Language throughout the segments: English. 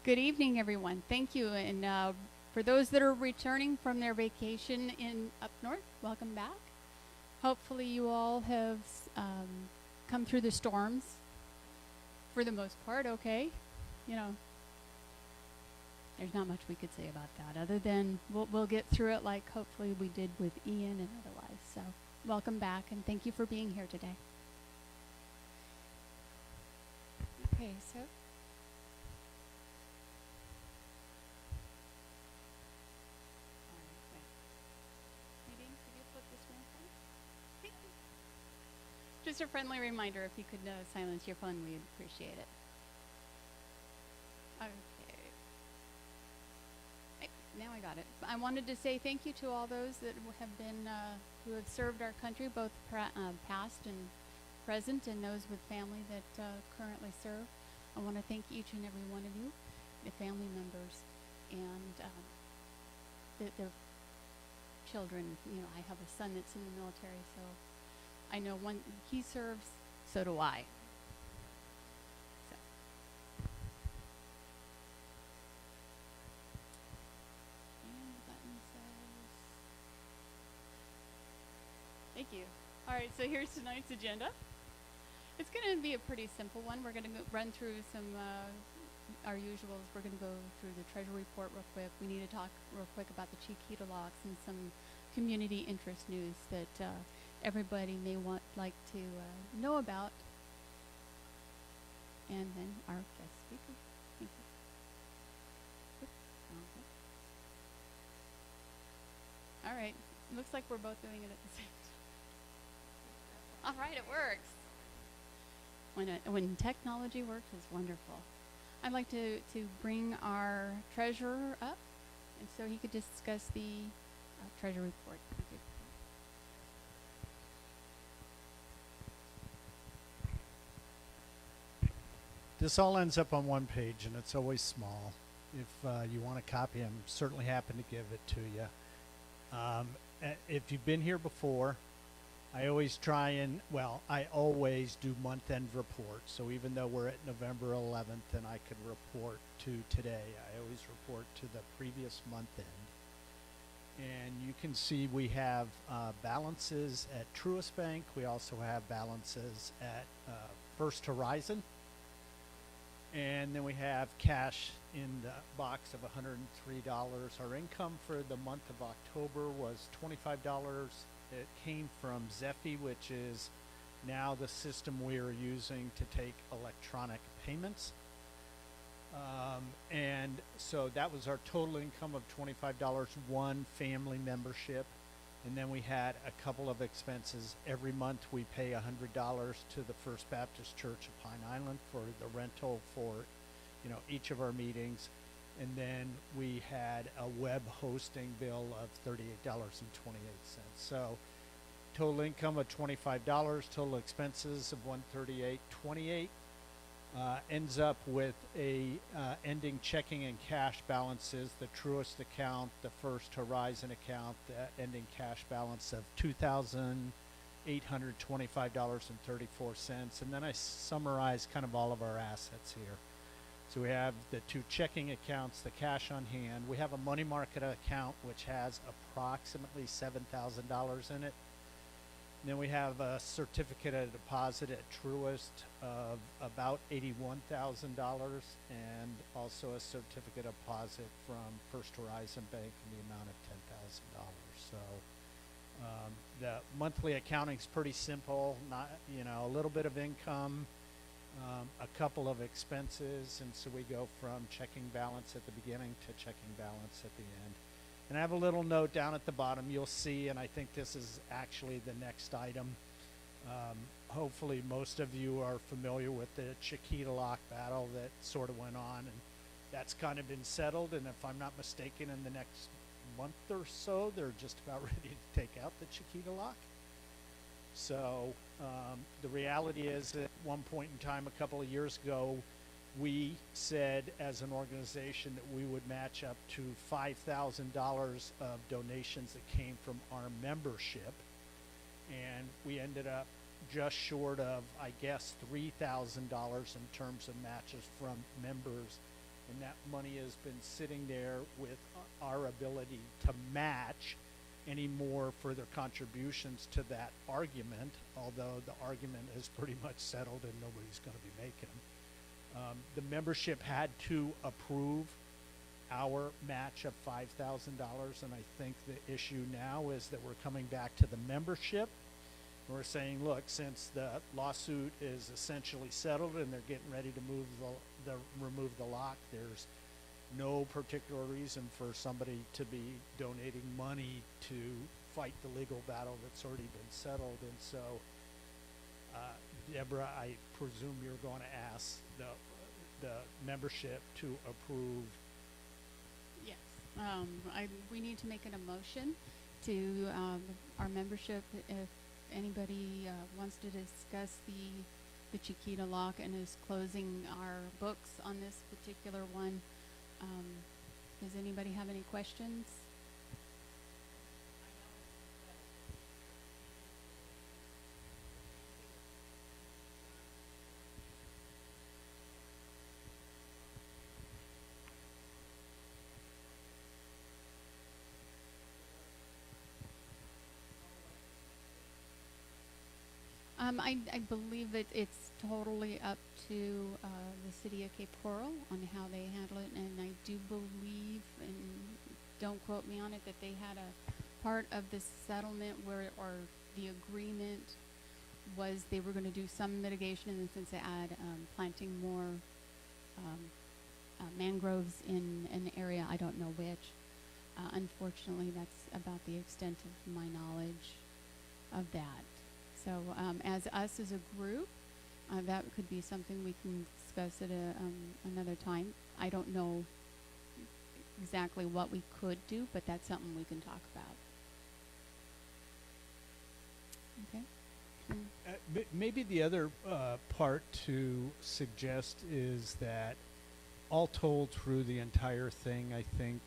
Good evening, everyone. Thank you. And for those that are returning from their vacation in up north, welcome back. Hopefully you all have come through the storms for the most part, okay? You know, there's not much we could say about that other than we'll get through it like hopefully we did with Ian and otherwise. So welcome back and thank you for being here today. Okay, so just a friendly reminder, if you could silence your phone, we'd appreciate it. Okay. Now I got it. I wanted to say thank you to all those that have been, who have served our country, both past and present, and those with family that currently serve. I want to thank each and every one of you, the family members, and their children. You know, I have a son that's in the military, so I know when he serves, so do I. So. And the button says, thank you. All right, so here's tonight's agenda. It's going to be a pretty simple one. We're going to run through some our usuals. We're going to go through the treasury report real quick. We need to talk real quick about the GPICA locks and some community interest news that everybody may like to know about. And then our guest speaker. Thank you. Okay. All right. Looks like we're both doing it at the same time. All right, it works. When technology works, it's wonderful. I'd like to bring our treasurer up, and so he could discuss the treasury report. Thank you. This all ends up on one page, and it's always small. If you want a copy, I'm certainly happy to give it to you. If you've been here before, I always I always do month-end reports. So even though we're at November 11th and I could report to today, I always report to the previous month end. And you can see we have balances at Truist Bank. We also have balances at First Horizon. And then we have cash in the box of $103. Our income for the month of October was $25. It came from Zephy, which is now the system we are using to take electronic payments. And so that was our total income of $25, one family membership. And then we had a couple of expenses. Every month we pay $100 to the First Baptist Church of Pine Island for the rental for, each of our meetings. And then we had a web hosting bill of $38.28. So total income of $25, total expenses of $138.28. Ends up with a ending checking and cash balances, the Truist account, the First Horizon account, the ending cash balance of $2,825.34. And then I summarize kind of all of our assets here. So we have the two checking accounts, the cash on hand. We have a money market account which has approximately $7,000 in it. And then we have a certificate of deposit at Truist of about $81,000 and also a certificate of deposit from First Horizon Bank in the amount of $10,000. So the monthly accounting's pretty simple, not, a little bit of income, a couple of expenses, and so we go from checking balance at the beginning to checking balance at the end. And I have a little note down at the bottom you'll see, and I think this is actually the next item. Hopefully most of you are familiar with the Chiquita Lock battle that sort of went on, and that's kind of been settled, and if I'm not mistaken, in the next month or so, they're just about ready to take out the Chiquita Lock. So the reality is at one point in time, a couple of years ago, we said as an organization that we would match up to $5,000 of donations that came from our membership. And we ended up just short of, I guess, $3,000 in terms of matches from members. and that money has been sitting there with our ability to match any more further contributions to that argument, although the argument is pretty much settled and nobody's going to be making them. The membership had to approve our match of $5,000, and I think the issue now is that we're coming back to the membership. We're saying, look, since the lawsuit is essentially settled and they're getting ready to remove the lock, there's no particular reason for somebody to be donating money to fight the legal battle that's already been settled. And so, Deborah, I presume you're going to ask the membership to approve. Yes. We need to make an emotion to our membership. If anybody wants to discuss the Chiquita lock and is closing our books on this particular one, does anybody have any questions? I believe that it's totally up to the city of Cape Coral on how they handle it, and I do believe, and don't quote me on it, that they had a part of the settlement or the agreement was they were going to do some mitigation in the sense they add planting more mangroves in an area, I don't know which. Unfortunately, that's about the extent of my knowledge of that. So as us as a group, that could be something we can discuss at another time. I don't know exactly what we could do, but that's something we can talk about. Okay. Maybe the other part to suggest is that all told through the entire thing, I think,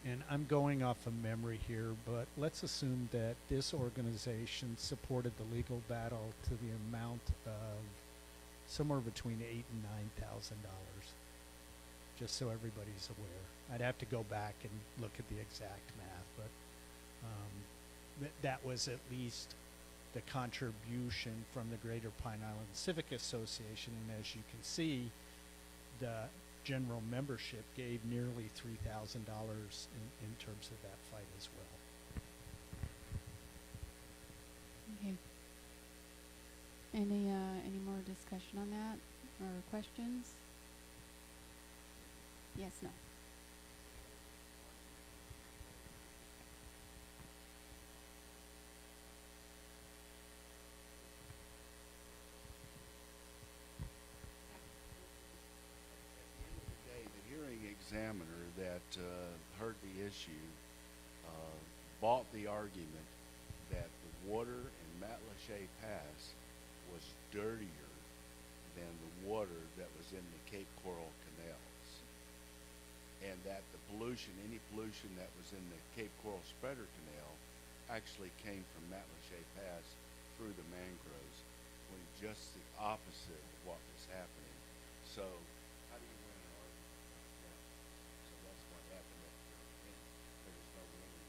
and I'm going off of memory here, but let's assume that this organization supported the legal battle to the amount of somewhere between $8,000 and $9,000, just so everybody's aware. I'd have to go back and look at the exact math, but that was at least the contribution from the Greater Pine Island Civic Association, and as you can see, the general membership gave nearly $3,000 in terms of that fight as well. Okay. Any more discussion on that or questions? Yes, no. Examiner that heard the issue bought the argument that the water in Matlacha Pass was dirtier than the water that was in the Cape Coral canals, and that the pollution, any pollution that was in the Cape Coral Spreader Canal actually came from Matlacha Pass through the mangroves, when just the opposite of what was happening. So how do you win an argument like that? So that's what happened at the very end. There was no winning.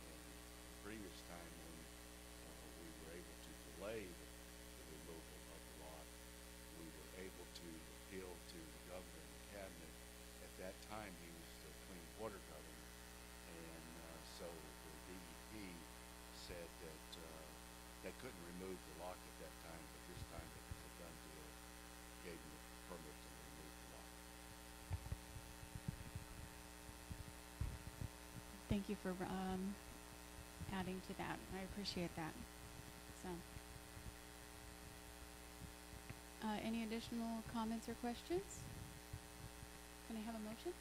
And the previous time when we were able to delay the removal of the lock, we were able to appeal to the governor and the cabinet. At that time, he was the Clean Water Governor, and so the DEP said that they couldn't remove the lock at that time, but this time it was a done deal, gave them the permit to remove the lock. Thank you for adding to that. I appreciate that. So, any additional comments or questions? Can I have a motion?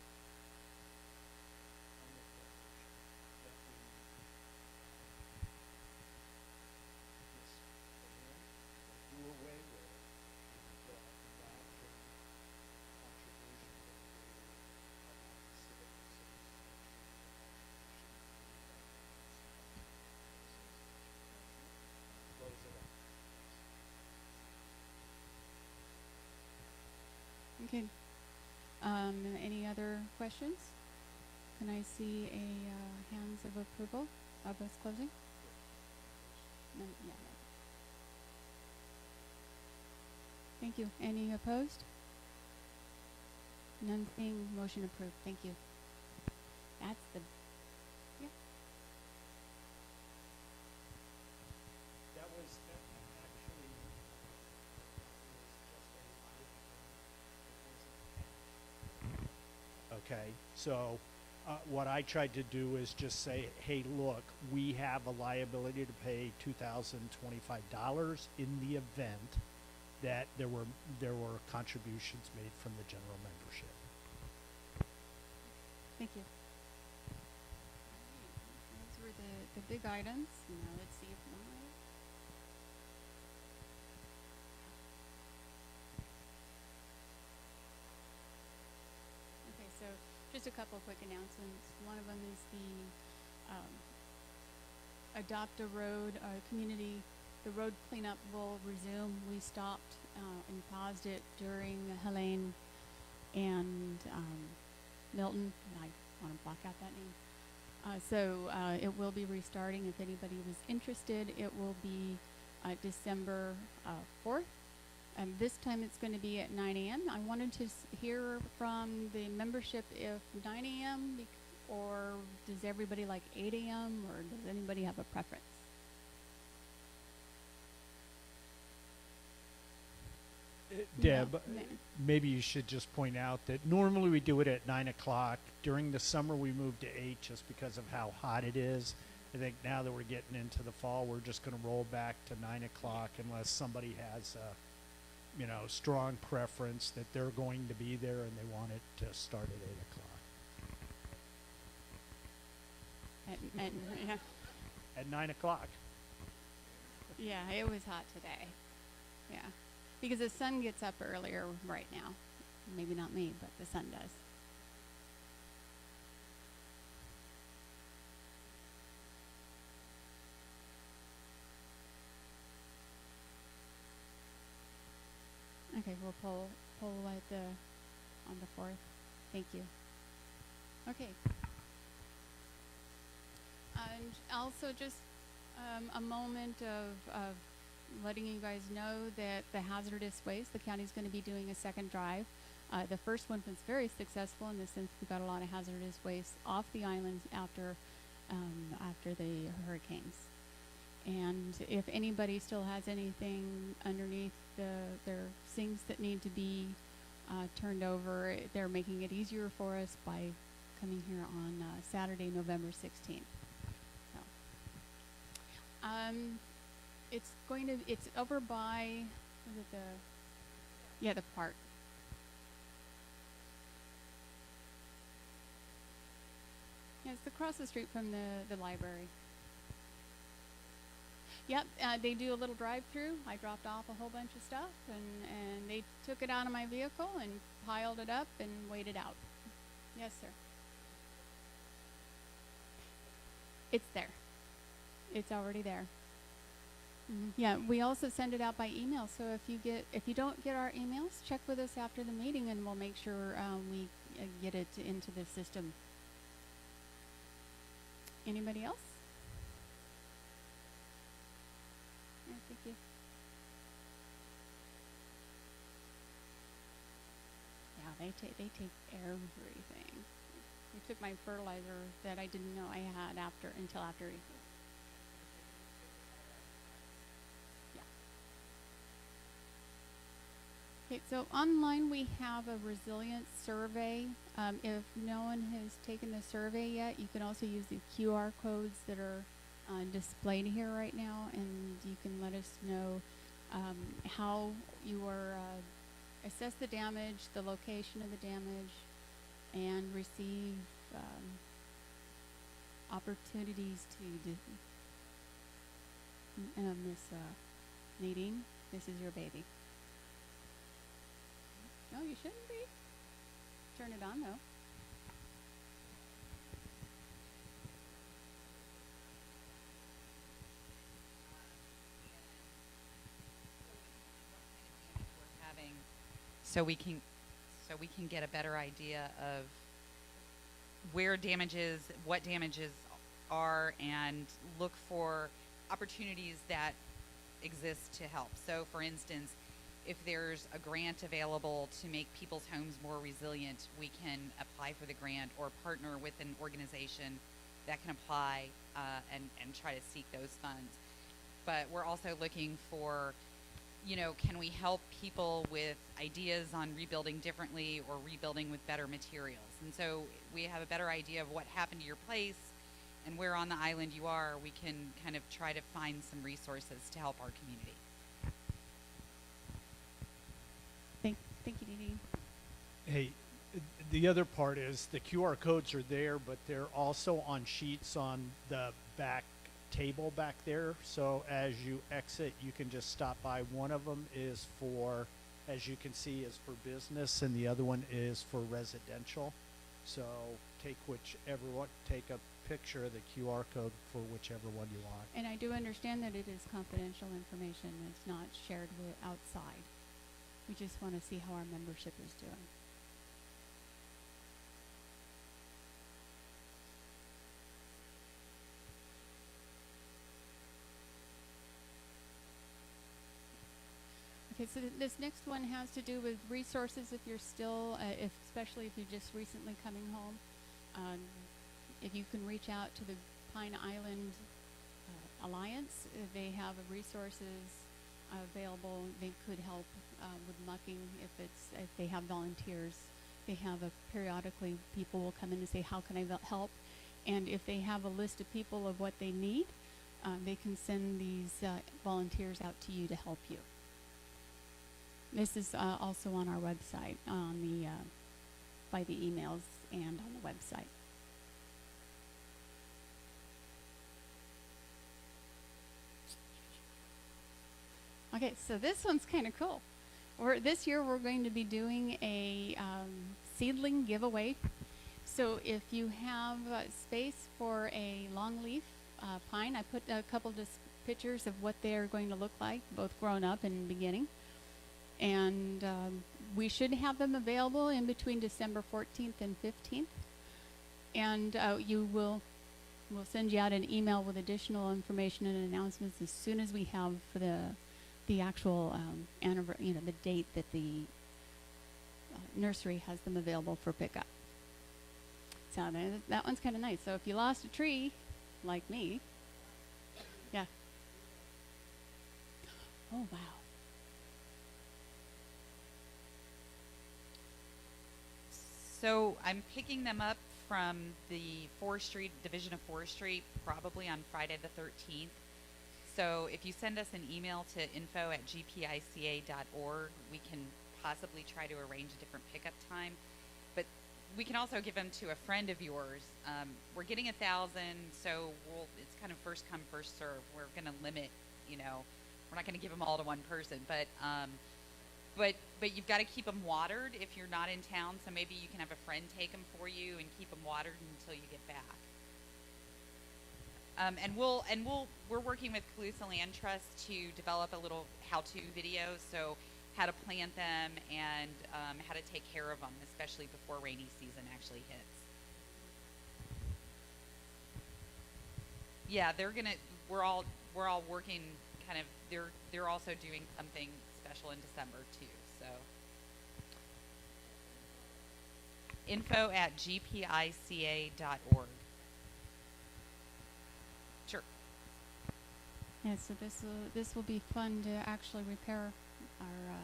Okay. Any other questions? Can I see a hands of approval of us closing? No, yeah. No. Thank you. Any opposed? None seeing. Motion approved. Thank you. That's the. Yeah. That was actually okay, so what I tried to do is just say, hey, look, we have a liability to pay $2,025 in the event that there were contributions made from the general membership. Thank you. Those were the big items. Now let's see if Okay, so just a couple quick announcements. One of them is the Adopt a Road community. The road cleanup will resume. We stopped and paused it during Helene and Milton. I want to block out that name. So it will be restarting. If anybody was interested, it will be December 4th. And this time it's going to be at 9 a.m. I wanted to hear from the membership if 9 a.m. Or does everybody like 8 a.m. or does anybody have a preference? Deb, No. maybe you should just point out that normally we do it at 9 o'clock. During the summer, we moved to 8 just because of how hot it is. I think now that we're getting into the fall, we're just going to roll back to 9 o'clock unless somebody has a, strong preference that they're going to be there and they want it to start at 8 o'clock. Yeah. At 9 o'clock. Yeah, it was hot today. Yeah. Because the sun gets up earlier right now. Maybe not me, but the sun does. Okay, we'll poll at on the 4th. Thank you. Okay. And also just a moment of letting you guys know that the hazardous waste, the county's going to be doing a second drive. The first one was very successful in the sense we got a lot of hazardous waste off the islands after the hurricanes. And if anybody still has anything underneath their sinks that need to be turned over, they're making it easier for us by coming here on Saturday, November 16th. So, it's over by, was it the park. Yeah, it's across the street from the library. Yep, they do a little drive-through. I dropped off a whole bunch of stuff, and they took it out of my vehicle and piled it up and weighed it out. Yes, sir. It's there. It's already there. Mm-hmm. Yeah, we also send it out by email. So if you don't get our emails, check with us after the meeting, and we'll make sure we get it into the system. Anybody else? Yeah, thank you. Yeah, they take everything. They took my fertilizer that I didn't know I had until after Easter. Yeah. Okay, so online we have a resilience survey. If no one has taken the survey yet, you can also use the QR codes that are displayed here right now, and you can let us know how you are assess the damage, the location of the damage, and receive opportunities to Miss Nadine, this is your baby. No, you shouldn't be. Turn it on though. So we can so we can get a better idea of where damages, what damages are, and look for opportunities that exist to help. So for instance, if there's a grant available to make people's homes more resilient, we can apply for the grant or partner with an organization that can apply and try to seek those funds. But we're also looking for, you know, can we help people with ideas on rebuilding differently or rebuilding with better materials? And so we have a better idea of what happened to your place and where on the island you are. We can kind of try to find some resources to help our community. Thank you, Dee Dee. Hey, the other part is the QR codes are there, but they're also on sheets on the back table back there. So as you exit, you can just stop by. One of them is for, as you can see, is for business, and the other one is for residential. So take whichever one, take a picture of the QR code for whichever one you want. And I do understand that it is confidential information. It's not shared with outside. We just want to see how our membership is doing. Okay, so this next one has to do with resources. If you're still, especially if you're just recently coming home, if you can reach out to the Pine Island Alliance, they have resources available. They could help with mucking if they have volunteers. They have periodically people will come in and say, how can I help? And if they have a list of people of what they need, they can send these volunteers out to you to help you. This is also on our website, on the by the emails and on the website. Okay, so this one's kind of cool. This year we're going to be doing a seedling giveaway. So if you have space for a longleaf pine, I put a couple of pictures of what they're going to look like, both grown up and beginning. And we should have them available in between December 14th and 15th. And we'll send you out an email with additional information and announcements as soon as we have the actual the date that the nursery has them available for pickup. So that one's kind of nice. So if you lost a tree, like me, yeah. Oh wow. So I'm picking them up from the Forestry Division of Forestry probably on Friday the 13th. So if you send us an email to info@gpica.org, we can possibly try to arrange a different pickup time. But we can also give them to a friend of yours. We're getting 1,000, so it's kind of first come, first serve. We're going to limit, we're not going to give them all to one person. But you've got to keep them watered if you're not in town. So maybe you can have a friend take them for you and keep them watered until you get back. We're working with Calusa Land Trust to develop a little how-to video, so how to plant them and how to take care of them, especially before rainy season actually hits. Yeah, we're all working kind of. They're also doing something special in December too. So info@gpica.org. Sure. Yeah, so this will be fun to actually repair our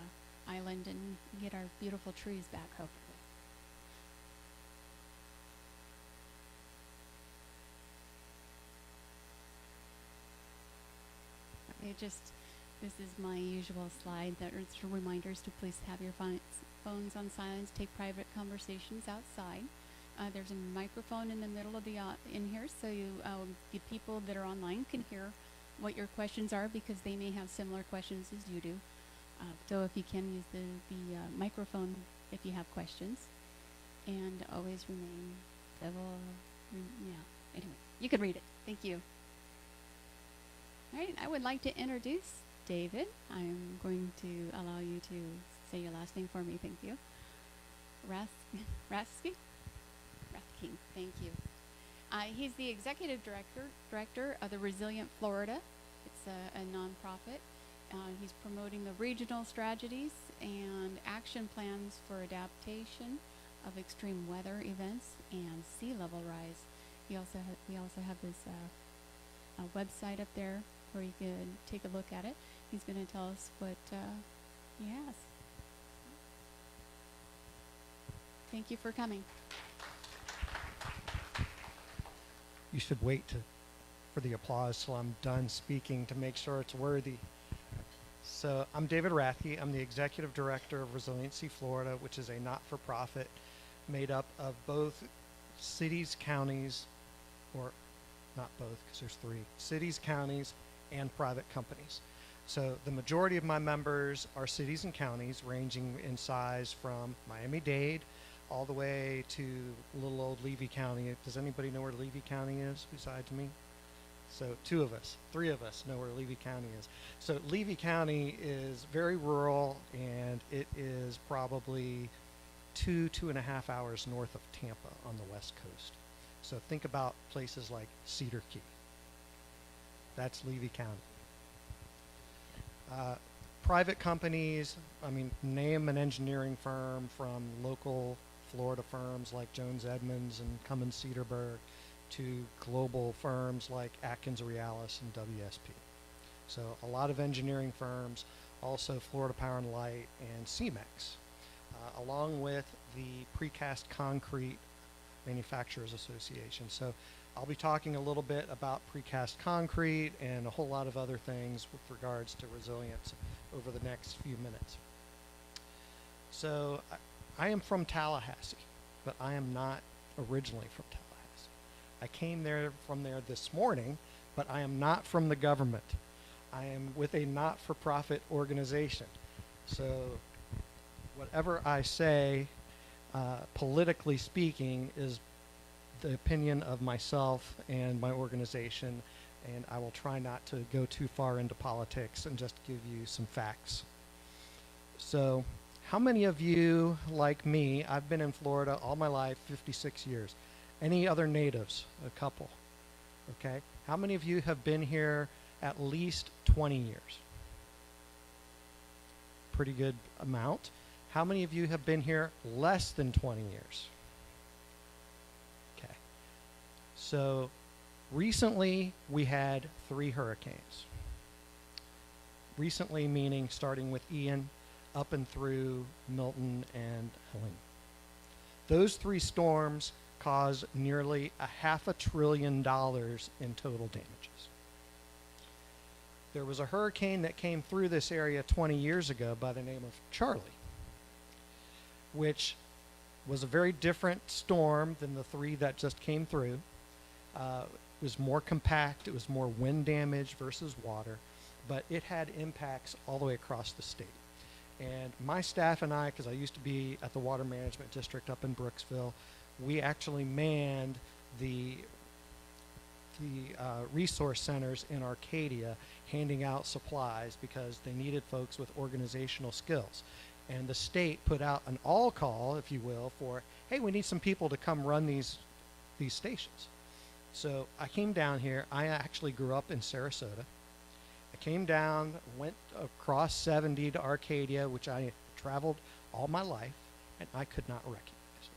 island and get our beautiful trees back, hopefully. Okay, this is my usual slide that is reminders to please have your phones on silence, take private conversations outside. There's a microphone in the middle of in here, so the people that are online can hear what your questions are because they may have similar questions as you do. So if you can use the microphone if you have questions, and always remain civil. Anyway, you can read it. Thank you. All right, I would like to introduce David. I'm going to allow you to say your last name for me. Thank you. Rathke. Thank you. He's the executive director of the Resilient Florida. It's a nonprofit. He's promoting the regional strategies and action plans for adaptation of extreme weather events and sea level rise. We also have this website up there where you can take a look at it. He's going to tell us what he has. Thank you for coming. You should wait for the applause till I'm done speaking to make sure it's worthy. So I'm David Rathke. I'm the Executive Director of Resiliency Florida, which is a not-for-profit made up of both cities, counties, or not both because there's 3, cities, counties, and private companies. So the majority of my members are cities and counties ranging in size from Miami-Dade all the way to little old Levy County. Does anybody know where Levy County is besides me? So 2 of us, 3 of us know where Levy County is. So Levy County is very rural, and it is probably 2.5 hours north of Tampa on the west coast. So think about places like Cedar Key. That's Levy County. Private companies, name an engineering firm from local Florida firms like Jones Edmonds and Cummins Cedarburg to global firms like Atkins Realis and WSP. So a lot of engineering firms, also Florida Power and Light and CEMEX, along with the Precast Concrete Manufacturers Association. So I'll be talking a little bit about precast concrete and a whole lot of other things with regards to resilience over the next few minutes. So I am from Tallahassee, but I am not originally from Tallahassee. I came from there this morning, but I am not from the government. I am with a not-for-profit organization. So whatever I say, politically speaking, is the opinion of myself and my organization, and I will try not to go too far into politics and just give you some facts. So how many of you, like me, I've been in Florida all my life, 56 years. Any other natives? A couple. Okay. How many of you have been here at least 20 years? Pretty good amount. How many of you have been here less than 20 years? Okay. So recently we had 3 hurricanes. Recently meaning starting with Ian up and through Milton and Helene. Those 3 storms caused nearly $500 billion in total damages. There was a hurricane that came through this area 20 years ago by the name of Charlie, which was a very different storm than the 3 that just came through. It was more compact, it was more wind damage versus water, but it had impacts all the way across the state. And my staff and I, because I used to be at the Water Management District up in Brooksville, we actually manned the resource centers in Arcadia handing out supplies because they needed folks with organizational skills. And the state put out an all-call, if you will, for, hey, we need some people to come run these stations. So I came down here. I actually grew up in Sarasota. I came down, went across 70 to Arcadia, which I traveled all my life, and I could not recognize it.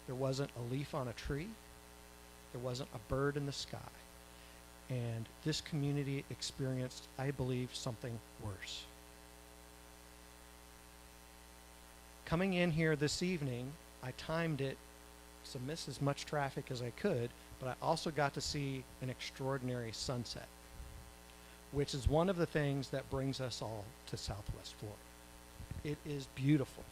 There wasn't a leaf on a tree. There wasn't a bird in the sky. And this community experienced, I believe, something worse. Coming in here this evening, I timed it to miss as much traffic as I could, but I also got to see an extraordinary sunset, which is one of the things that brings us all to Southwest Florida. It is beautiful.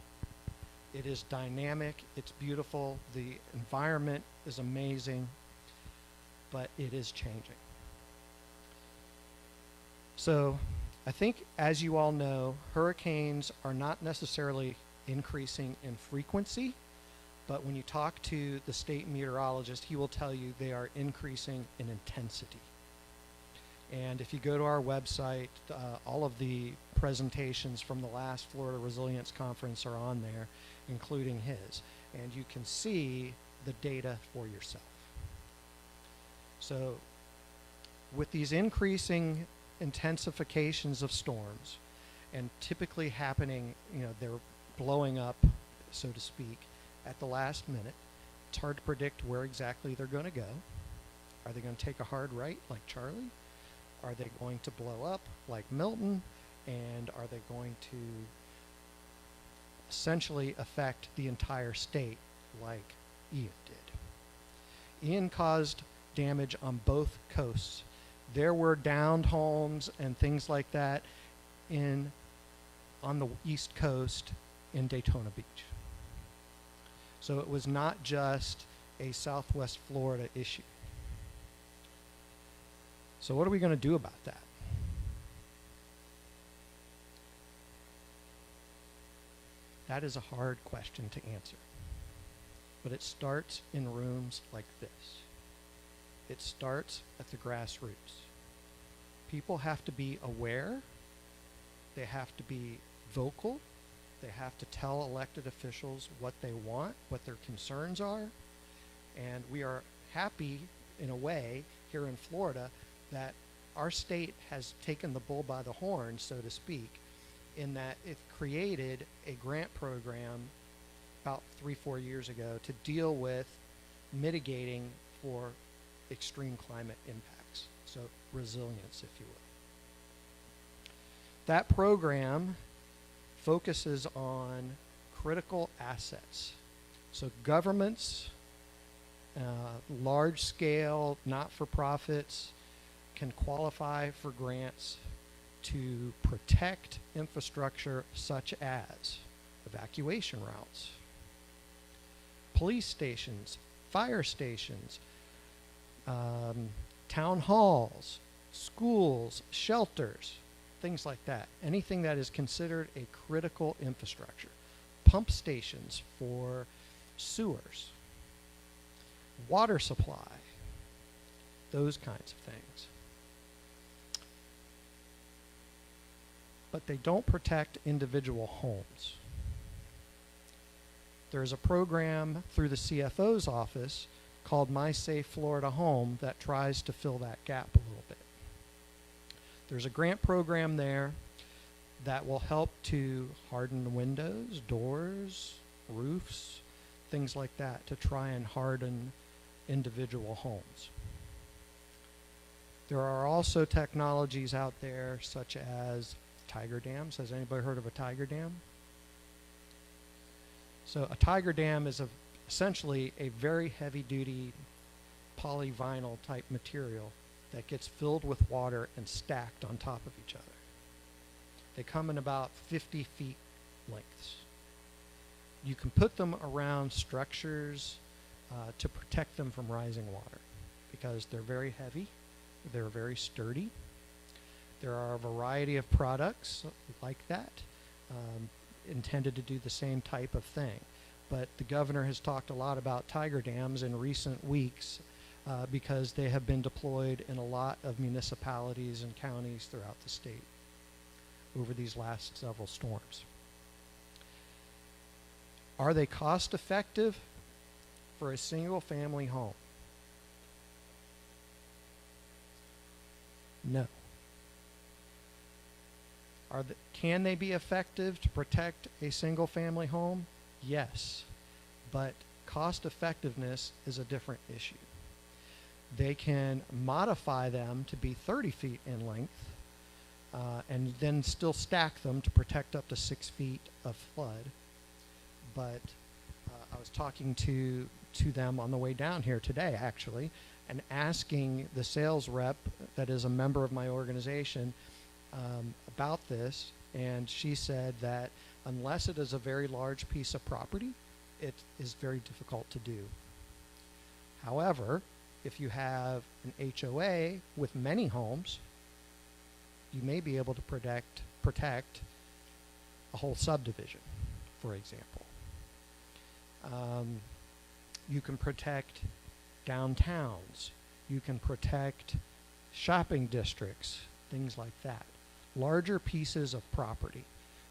It is dynamic. It's beautiful. The environment is amazing, but it is changing. So I think, as you all know, hurricanes are not necessarily increasing in frequency, but when you talk to the state meteorologist, he will tell you they are increasing in intensity. And if you go to our website, all of the presentations from the last Florida Resilience Conference are on there, including his. And you can see the data for yourself. So with these increasing intensifications of storms, and typically happening, they're blowing up, so to speak, at the last minute, it's hard to predict where exactly they're going to go. Are they going to take a hard right like Charlie? Are they going to blow up like Milton? And are they going to essentially affect the entire state like Ian did? Ian caused damage on both coasts. There were downed homes and things like that on the East Coast in Daytona Beach. So it was not just a Southwest Florida issue. So what are we going to do about that? That is a hard question to answer. But it starts in rooms like this. It starts at the grassroots. People have to be aware. They have to be vocal. They have to tell elected officials what they want, what their concerns are. And we are happy, in a way, here in Florida, that our state has taken the bull by the horn, so to speak, in that it created a grant program about 3-4 years ago to deal with mitigating for extreme climate impacts, so resilience, if you will. That program focuses on critical assets. So governments, large-scale, not-for-profits, can qualify for grants to protect infrastructure such as evacuation routes, police stations, fire stations, town halls, schools, shelters, things like that. Anything that is considered a critical infrastructure. Pump stations for sewers, water supply, those kinds of things. But they don't protect individual homes. There's a program through the CFO's office called My Safe Florida Home that tries to fill that gap a little bit. There's a grant program there that will help to harden windows, doors, roofs, things like that, to try and harden individual homes. There are also technologies out there such as tiger dams. Has anybody heard of a tiger dam? So a tiger dam is essentially a very heavy-duty polyvinyl type material that gets filled with water and stacked on top of each other. They come in about 50 feet lengths. You can put them around structures to protect them from rising water because they're very heavy, they're very sturdy. There are a variety of products like that intended to do the same type of thing. But the governor has talked a lot about tiger dams in recent weeks because they have been deployed in a lot of municipalities and counties throughout the state over these last several storms. Are they cost effective for a single family home? No. Can they be effective to protect a single family home? Yes. But cost effectiveness is a different issue. They can modify them to be 30 feet in length and then still stack them to protect up to 6 feet of flood. But I was talking to them on the way down here today, actually, and asking the sales rep that is a member of my organization about this, and she said that unless it is a very large piece of property, it is very difficult to do. However, if you have an HOA with many homes, you may be able to protect a whole subdivision, for example. You can protect downtowns. You can protect shopping districts, things like that. Larger pieces of property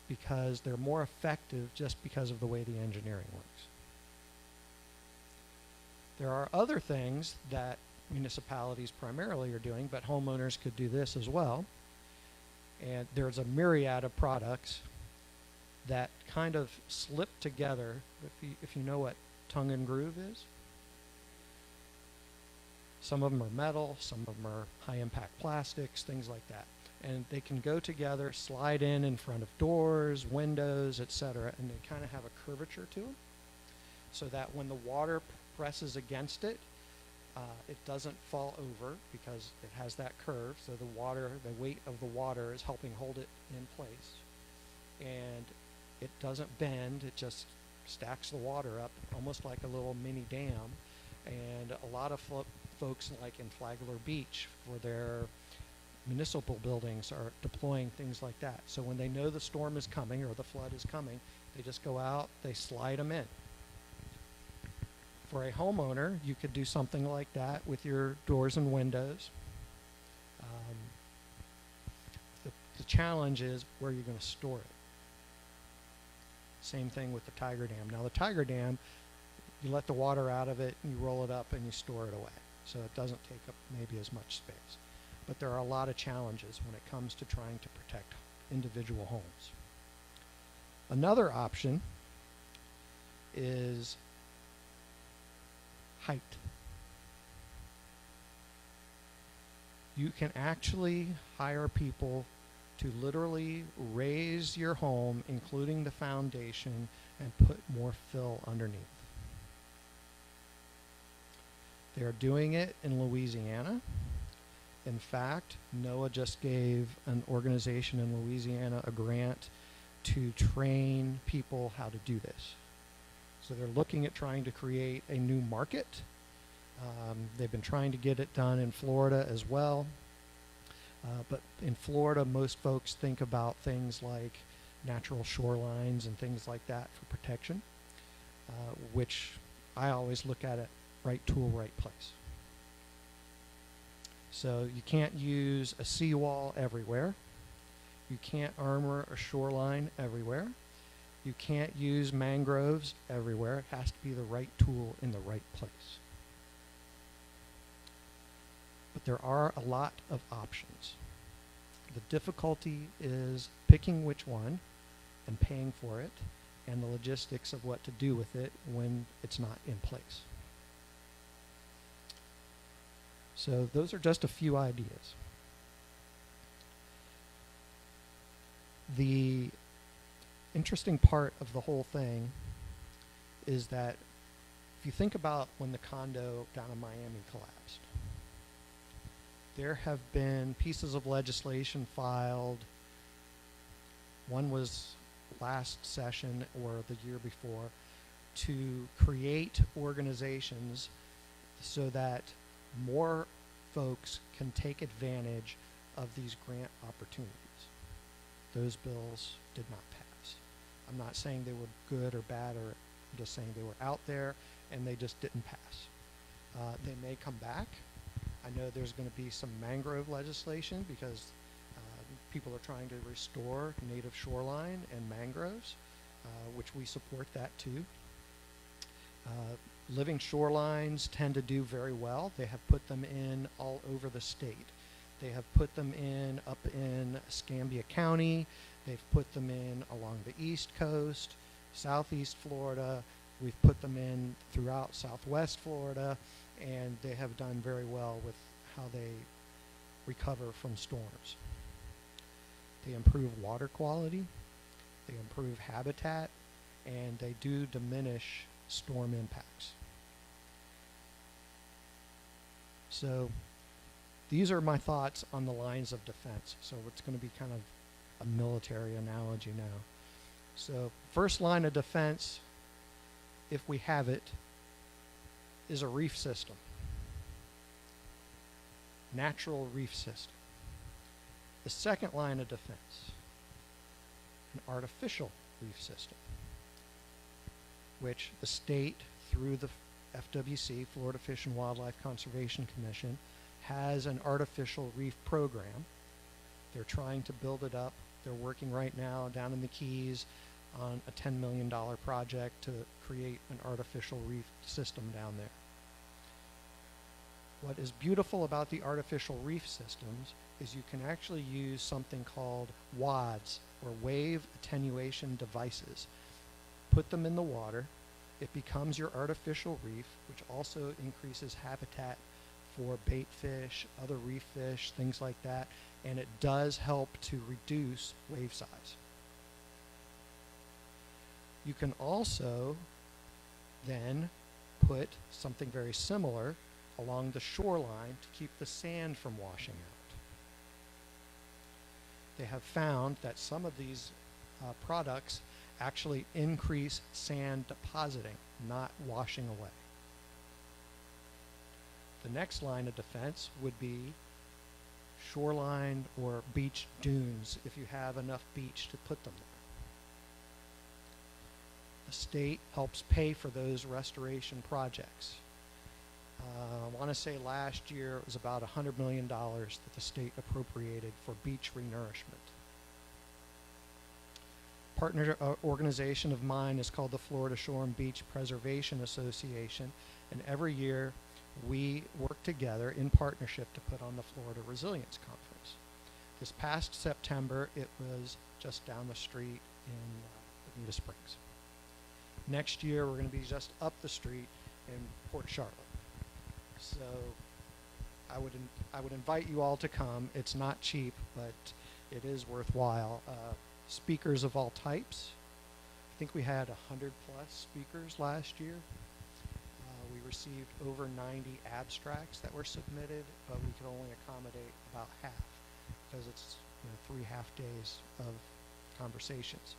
because they're more effective just because of the way the engineering works. There are other things that municipalities primarily are doing, but homeowners could do this as well. And there's a myriad of products that kind of slip together, if you know what tongue and groove is. Some of them are metal, some of them are high impact plastics, things like that. And they can go together, slide in front of doors, windows, etc., and they kind of have a curvature to them so that when the water presses against it, it doesn't fall over because it has that curve, so the weight of the water is helping hold it in place. And it doesn't bend, it just stacks the water up almost like a little mini dam. And a lot of folks like in Flagler Beach for their municipal buildings are deploying things like that. So when they know the storm is coming or the flood is coming, they just go out, they slide them in. For a homeowner, you could do something like that with your doors and windows. The challenge is where you're going to store it. Same thing with the Tiger Dam. Now the Tiger Dam, you let the water out of it, and you roll it up, and you store it away. So it doesn't take up maybe as much space. But there are a lot of challenges when it comes to trying to protect individual homes. Another option is height. You can actually hire people to literally raise your home, including the foundation, and put more fill underneath. They're doing it in Louisiana. In fact, NOAA just gave an organization in Louisiana a grant to train people how to do this. So they're looking at trying to create a new market. They've been trying to get it done in Florida as well. But in Florida, most folks think about things like natural shorelines and things like that for protection, which I always look at it right tool, right place. So you can't use a seawall everywhere. You can't armor a shoreline everywhere. You can't use mangroves everywhere. It has to be the right tool in the right place. But there are a lot of options. The difficulty is picking which one and paying for it, and the logistics of what to do with it when it's not in place. So those are just a few ideas. The interesting part of the whole thing is that if you think about when the condo down in Miami collapsed, there have been pieces of legislation filed. One was last session or the year before to create organizations so that more folks can take advantage of these grant opportunities. Those bills did not pass. I'm not saying they were good or bad, or I'm just saying they were out there and they just didn't pass. They may come back. I know there's going to be some mangrove legislation because people are trying to restore native shoreline and mangroves, which we support that too. Living shorelines tend to do very well. They have put them in all over the state. They have put them in up in Escambia County. They've put them in along the East Coast, Southeast Florida. We've put them in throughout Southwest Florida, and they have done very well with how they recover from storms. They improve water quality, they improve habitat, and they do diminish storm impacts. So these are my thoughts on the lines of defense. So it's going to be kind of a military analogy now. So first line of defense, if we have it, is a reef system. Natural reef system. The second line of defense, an artificial reef system, which the state, through the FWC, Florida Fish and Wildlife Conservation Commission, has an artificial reef program. They're trying to build it up. They're working right now down in the Keys on a $10 million project to create an artificial reef system down there. What is beautiful about the artificial reef systems is you can actually use something called WADs, or wave attenuation devices. Put them in the water, it becomes your artificial reef, which also increases habitat for bait fish, other reef fish, things like that, and it does help to reduce wave size. You can also then put something very similar along the shoreline to keep the sand from washing out. They have found that some of these products actually increase sand depositing, not washing away. The next line of defense would be shoreline or beach dunes, if you have enough beach to put them there. The state helps pay for those restoration projects. I want to say last year it was about $100 million that the state appropriated for beach renourishment. Partner organization of mine is called the Florida Shore and Beach Preservation Association, and every year we work together in partnership to put on the Florida Resilience Conference. This past September, it was just down the street in Bonita Springs. Next year, we're going to be just up the street in Port Charlotte. So I would invite you all to come. It's not cheap, but it is worthwhile. Speakers of all types. I think we had 100 plus speakers last year. We received over 90 abstracts that were submitted, but we could only accommodate about half because it's 3 half days of conversations.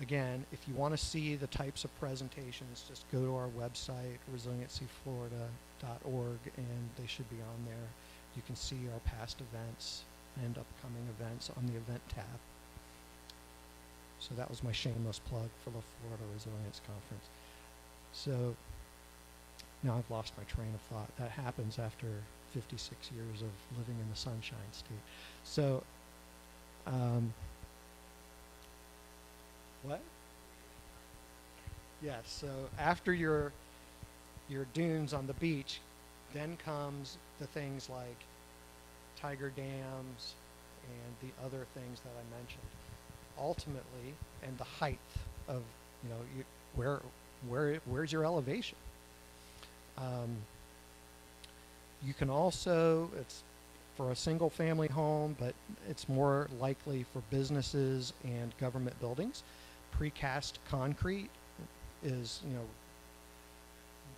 Again, if you want to see the types of presentations, just go to our website, resilienceflorida.org, and they should be on there. You can see our past events and upcoming events on the event tab. So that was my shameless plug for the Florida Resilience Conference. So now I've lost my train of thought. That happens after 56 years of living in the Sunshine State. So, what? Yes, so after your dunes on the beach, then comes the things like tiger dams and the other things that I mentioned. Ultimately, and the height of, where's your elevation? You can also, it's for a single family home, but it's more likely for businesses and government buildings. Precast concrete is,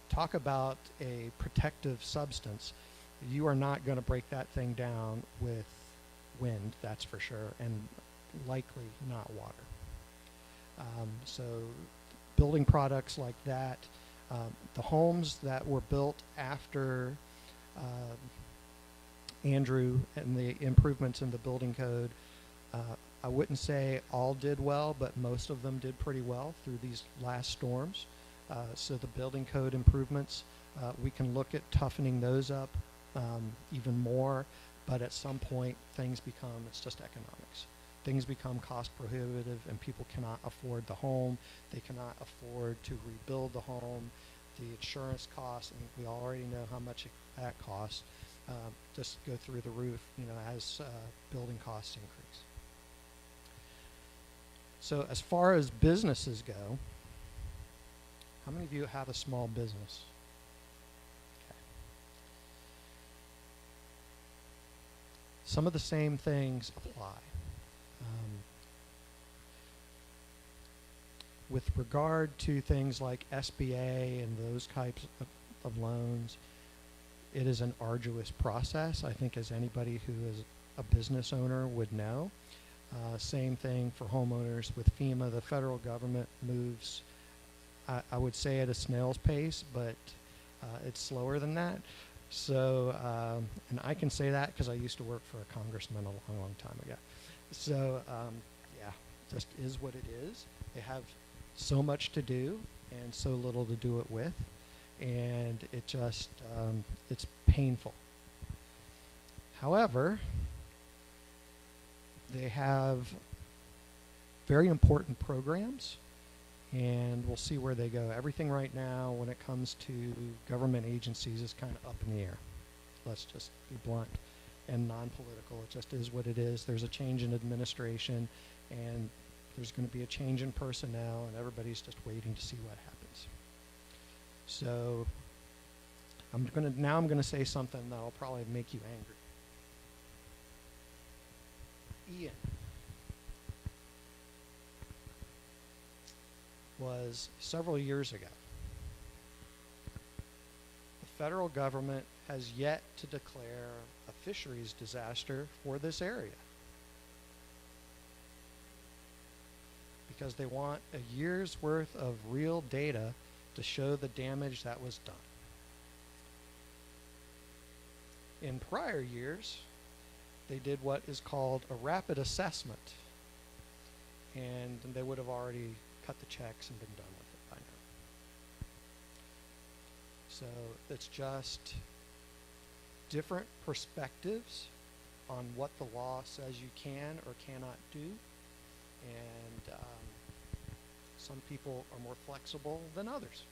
talk about a protective substance. You are not going to break that thing down with wind, that's for sure, and likely not water. So building products like that, the homes that were built after Andrew and the improvements in the building code, I wouldn't say all did well, but most of them did pretty well through these last storms. So the building code improvements, we can look at toughening those up even more, but at some point it's just economics. Things become cost prohibitive and people cannot afford the home. They cannot afford to rebuild the home. The insurance costs, and we already know how much that costs, just go through the roof, as building costs increase. So as far as businesses go, how many of you have a small business? Okay. Some of the same things apply. With regard to things like SBA and those types of loans, it is an arduous process, I think, as anybody who is a business owner would know. Same thing for homeowners with FEMA. The federal government moves, I would say, at a snail's pace, but it's slower than that. So, and I can say that because I used to work for a congressman a long, long time ago. So, yeah, just is what it is. They have so much to do and so little to do it with. and it just, it's painful. However, they have very important programs, and we'll see where they go. Everything right now when it comes to government agencies is kind of up in the air. Let's just be blunt and non-political. It just is what it is. There's a change in administration, and there's going to be a change in personnel, and everybody's just waiting to see what happens. So I'm going to say something that'll probably make you angry. Ian was several years ago. The federal government has yet to declare a fisheries disaster for this area because they want a year's worth of real data to show the damage that was done. In prior years, they did what is called a rapid assessment, and they would have already cut the checks and been done with it by now. So it's just different perspectives on what the law says you can or cannot do, and some people are more flexible than others.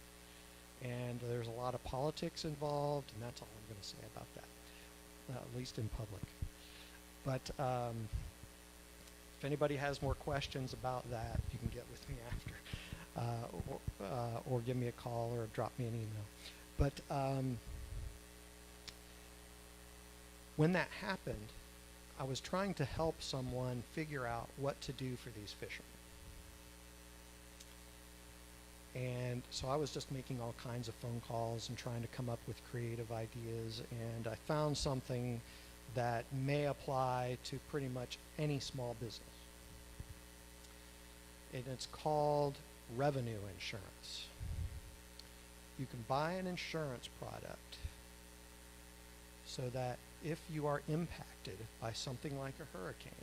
And there's a lot of politics involved, and that's all I'm going to say about that, at least in public. But if anybody has more questions about that, you can get with me after, or give me a call or drop me an email. But when that happened, I was trying to help someone figure out what to do for these fishermen. And so I was just making all kinds of phone calls and trying to come up with creative ideas, and I found something that may apply to pretty much any small business. And it's called revenue insurance. You can buy an insurance product so that if you are impacted by something like a hurricane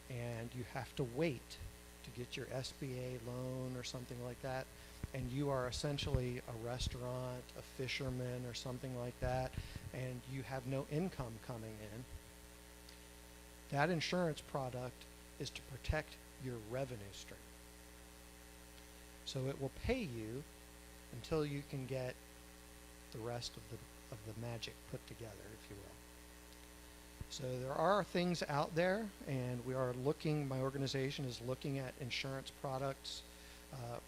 and you have to wait to get your SBA loan or something like that, and you are essentially a restaurant, a fisherman, or something like that, and you have no income coming in, that insurance product is to protect your revenue stream. So it will pay you until you can get the rest of the magic put together, if you will. So there are things out there, and we are looking, my organization is looking at insurance products.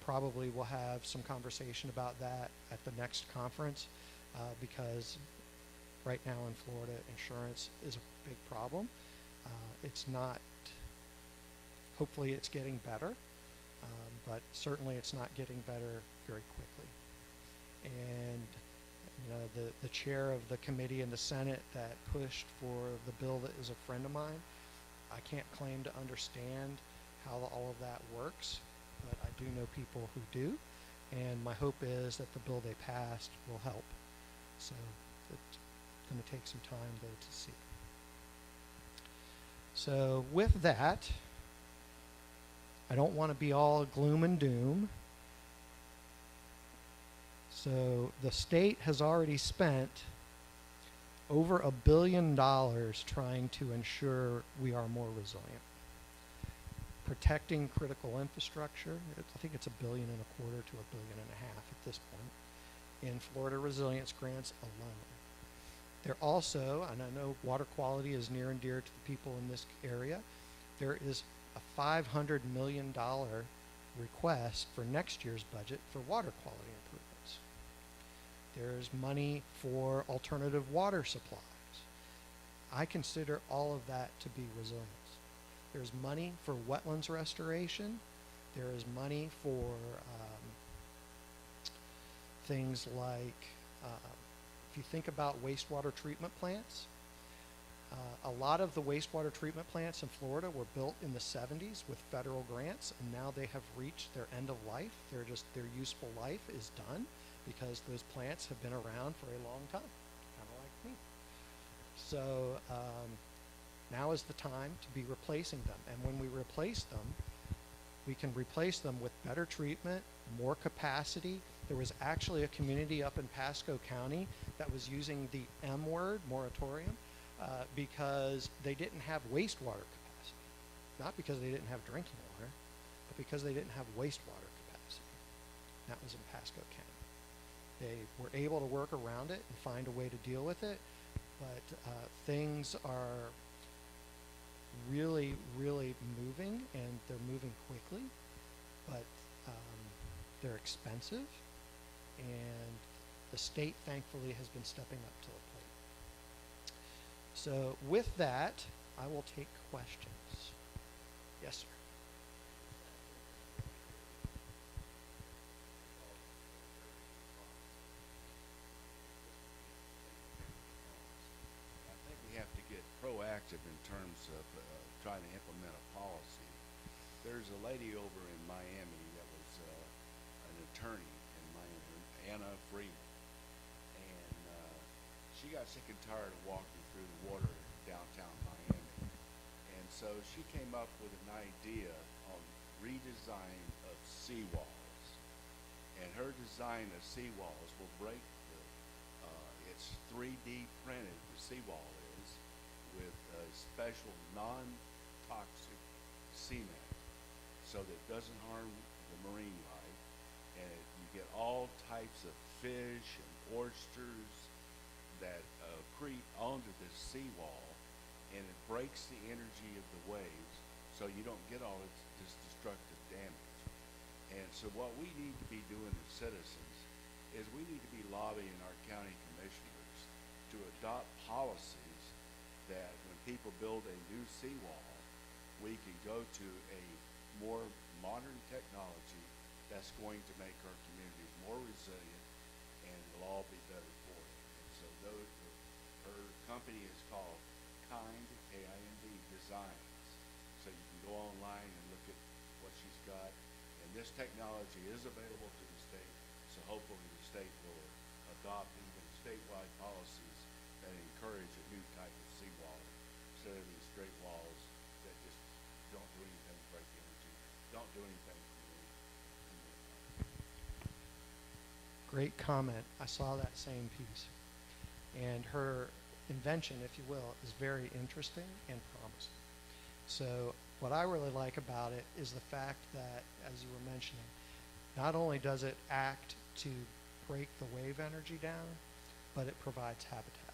Probably we'll have some conversation about that at the next conference, because right now in Florida, insurance is a big problem. It's not, hopefully it's getting better, but certainly it's not getting better very quickly. And you know, the chair of the committee in the Senate that pushed for the bill that is a friend of mine, I can't claim to understand how all of that works, but I do know people who do, and my hope is that the bill they passed will help. So it's going to take some time though to see. So with that, I don't want to be all gloom and doom. So the state has already spent over $1 billion trying to ensure we are more resilient. Protecting critical infrastructure, I think it's $1.25 billion to $1.5 billion at this point in Florida resilience grants alone. There also, and I know water quality is near and dear to the people in this area, there is a $500 million request for next year's budget for water quality improvements. There's money for alternative water supplies. I consider all of that to be resilience. There's money for wetlands restoration. There is money for things like, if you think about wastewater treatment plants, a lot of the wastewater treatment plants in Florida were built in the 70s with federal grants, and now they have reached their end of life. Their useful life is done because those plants have been around for a long time, kind of like me. So now is the time to be replacing them. And when we replace them, we can replace them with better treatment, more capacity, There was actually a community up in Pasco County that was using the M word, moratorium, because they didn't have wastewater capacity. Not because they didn't have drinking water, but because they didn't have wastewater capacity. That was in Pasco County. They were able to work around it and find a way to deal with it, but things are really, really moving, and they're moving quickly, but they're expensive, and the state, thankfully, has been stepping up to the plate. So with that, I will take questions. Yes, sir. I think we have to get proactive in terms of trying to implement a policy. There's a lady over in Miami that was an attorney in Miami, Anna Freeman, and she got sick and tired of walking through the water in downtown Miami, and so she came up with an idea on redesign of seawalls, and her design of seawalls will break the it's 3D printed, the seawall is, with a special non-toxic cement so that it doesn't harm the marine life, and you get all types of fish and oysters that creep onto this seawall, and it breaks the energy of the waves so you don't get all this destructive damage. And so what we need to be doing as citizens is we need to be lobbying our county commissioners to adopt policies that when people build a new seawall, we can go to a more modern technology that's going to make our communities more resilient, and it'll all be better for it. And so her company is called Kind, K-I-N-D, Designs. So you can go online and look at what she's got. And this technology is available to the state, so hopefully the state will adopt even statewide policies that encourage a new type of seawall instead of these straight walls that just don't do anything to break energy, don't do anything for the Great comment. I saw that same piece. And her invention, if you will, is very interesting and promising. So what I really like about it is the fact that, as you were mentioning, not only does it act to break the wave energy down, but it provides habitat.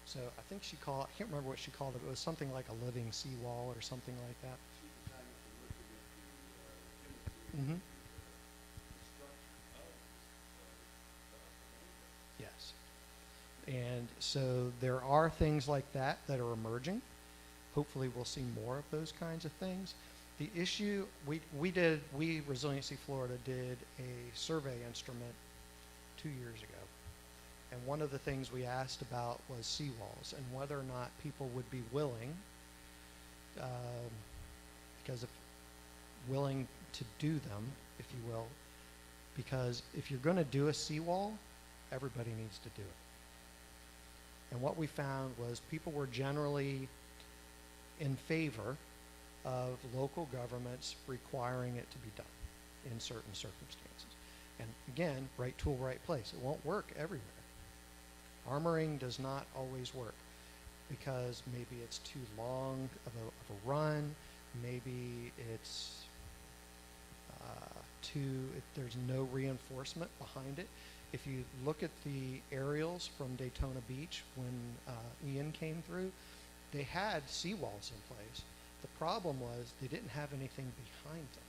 So I think she called, I can't remember what she called it, but it was something like a living seawall or something like that. Mm-hmm. Yes. And so there are things like that that are emerging. Hopefully we'll see more of those kinds of things. The issue, we Resiliency Florida did a survey instrument 2 years ago. And one of the things we asked about was seawalls and whether or not people would be willing, because if willing to do them, if you will, because if you're going to do a seawall, everybody needs to do it. And what we found was people were generally in favor of local governments requiring it to be done in certain circumstances. And again, right tool, right place. It won't work everywhere. Armoring does not always work because maybe it's too long of a run, maybe it's there's no reinforcement behind it. If you look at the aerials from Daytona Beach when Ian came through, they had seawalls in place. The problem was they didn't have anything behind them.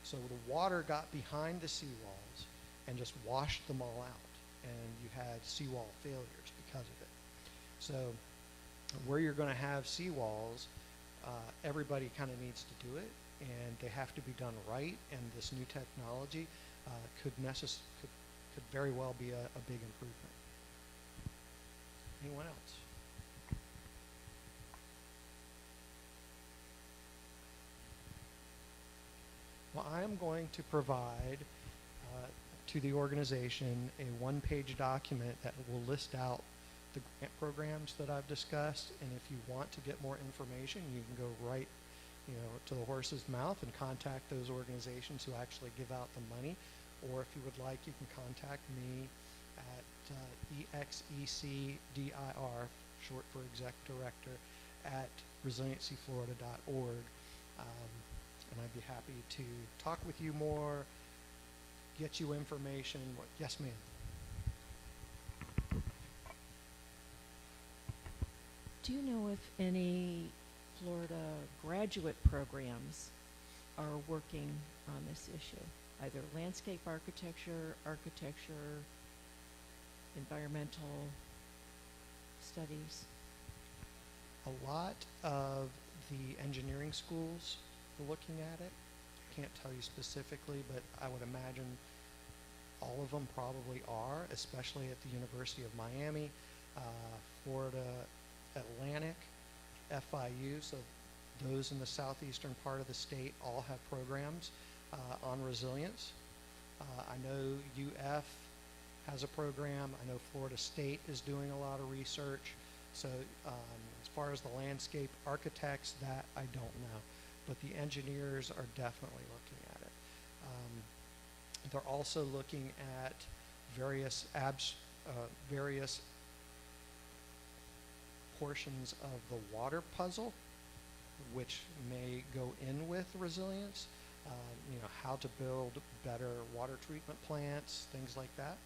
So the water got behind the seawalls and just washed them all out, and you had seawall failures because of it. So where you're going to have seawalls, everybody kind of needs to do it, and they have to be done right, and this new technology could very well be a big improvement. Anyone else? Well, I am going to provide to the organization a one-page document that will list out the grant programs that I've discussed, and if you want to get more information, you can go right, to the horse's mouth and contact those organizations who actually give out the money, or if you would like, you can contact me at EXECDIR, short for Exec Director, at resiliencyflorida.org. And I'd be happy to talk with you more, get you information. Yes, ma'am. Do you know if any Florida graduate programs are working on this issue? Either landscape architecture, environmental studies? A lot of the engineering schools are looking at it. Can't tell you specifically, but I would imagine all of them probably are, especially at the University of Miami, Florida Atlantic, FIU, so those in the southeastern part of the state all have programs on resilience. I know UF has a program. I know Florida State is doing a lot of research. So as far as the landscape architects, that I don't know. But the engineers are definitely looking at it. They're also looking at various portions of the water puzzle, which may go in with resilience. You know, how to build better water treatment plants, things like that.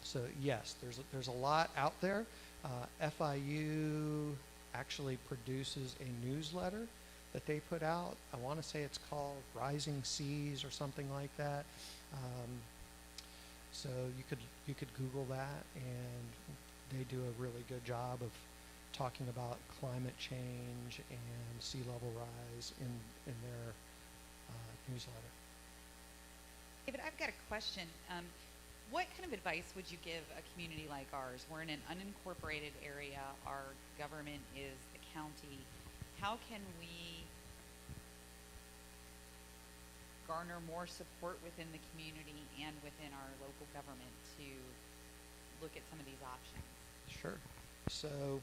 So yes, there's a lot out there. FIU actually produces a newsletter that they put out. I want to say it's called Rising Seas or something like that. So you could Google that, and they do a really good job of talking about climate change and sea level rise in their newsletter. David, I've got a question. What kind of advice would you give a community like ours? We're in an unincorporated area. Our government is the county. How can we garner more support within the community and within our local government to look at some of these options? Sure. So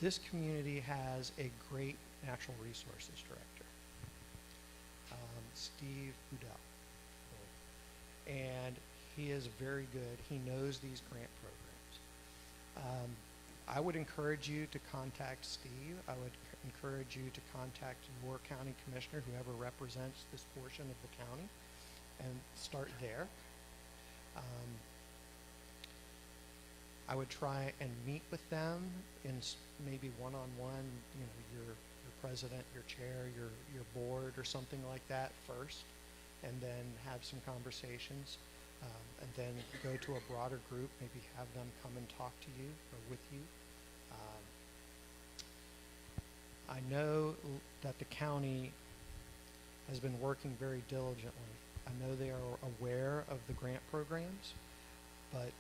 this community has a great natural resources director, Steve Udell, and he is very good. He knows these grant programs. I would encourage you to contact Steve. I would encourage you to contact your county commissioner, whoever represents this portion of the county, and start there. I would try and meet with them in maybe one-on-one, you know, your president, your chair, your board, or something like that first, and then have some conversations, and then go to a broader group, maybe have them come and talk to you or with you. I know that the county has been working very diligently. I know they are aware of the grant programs, but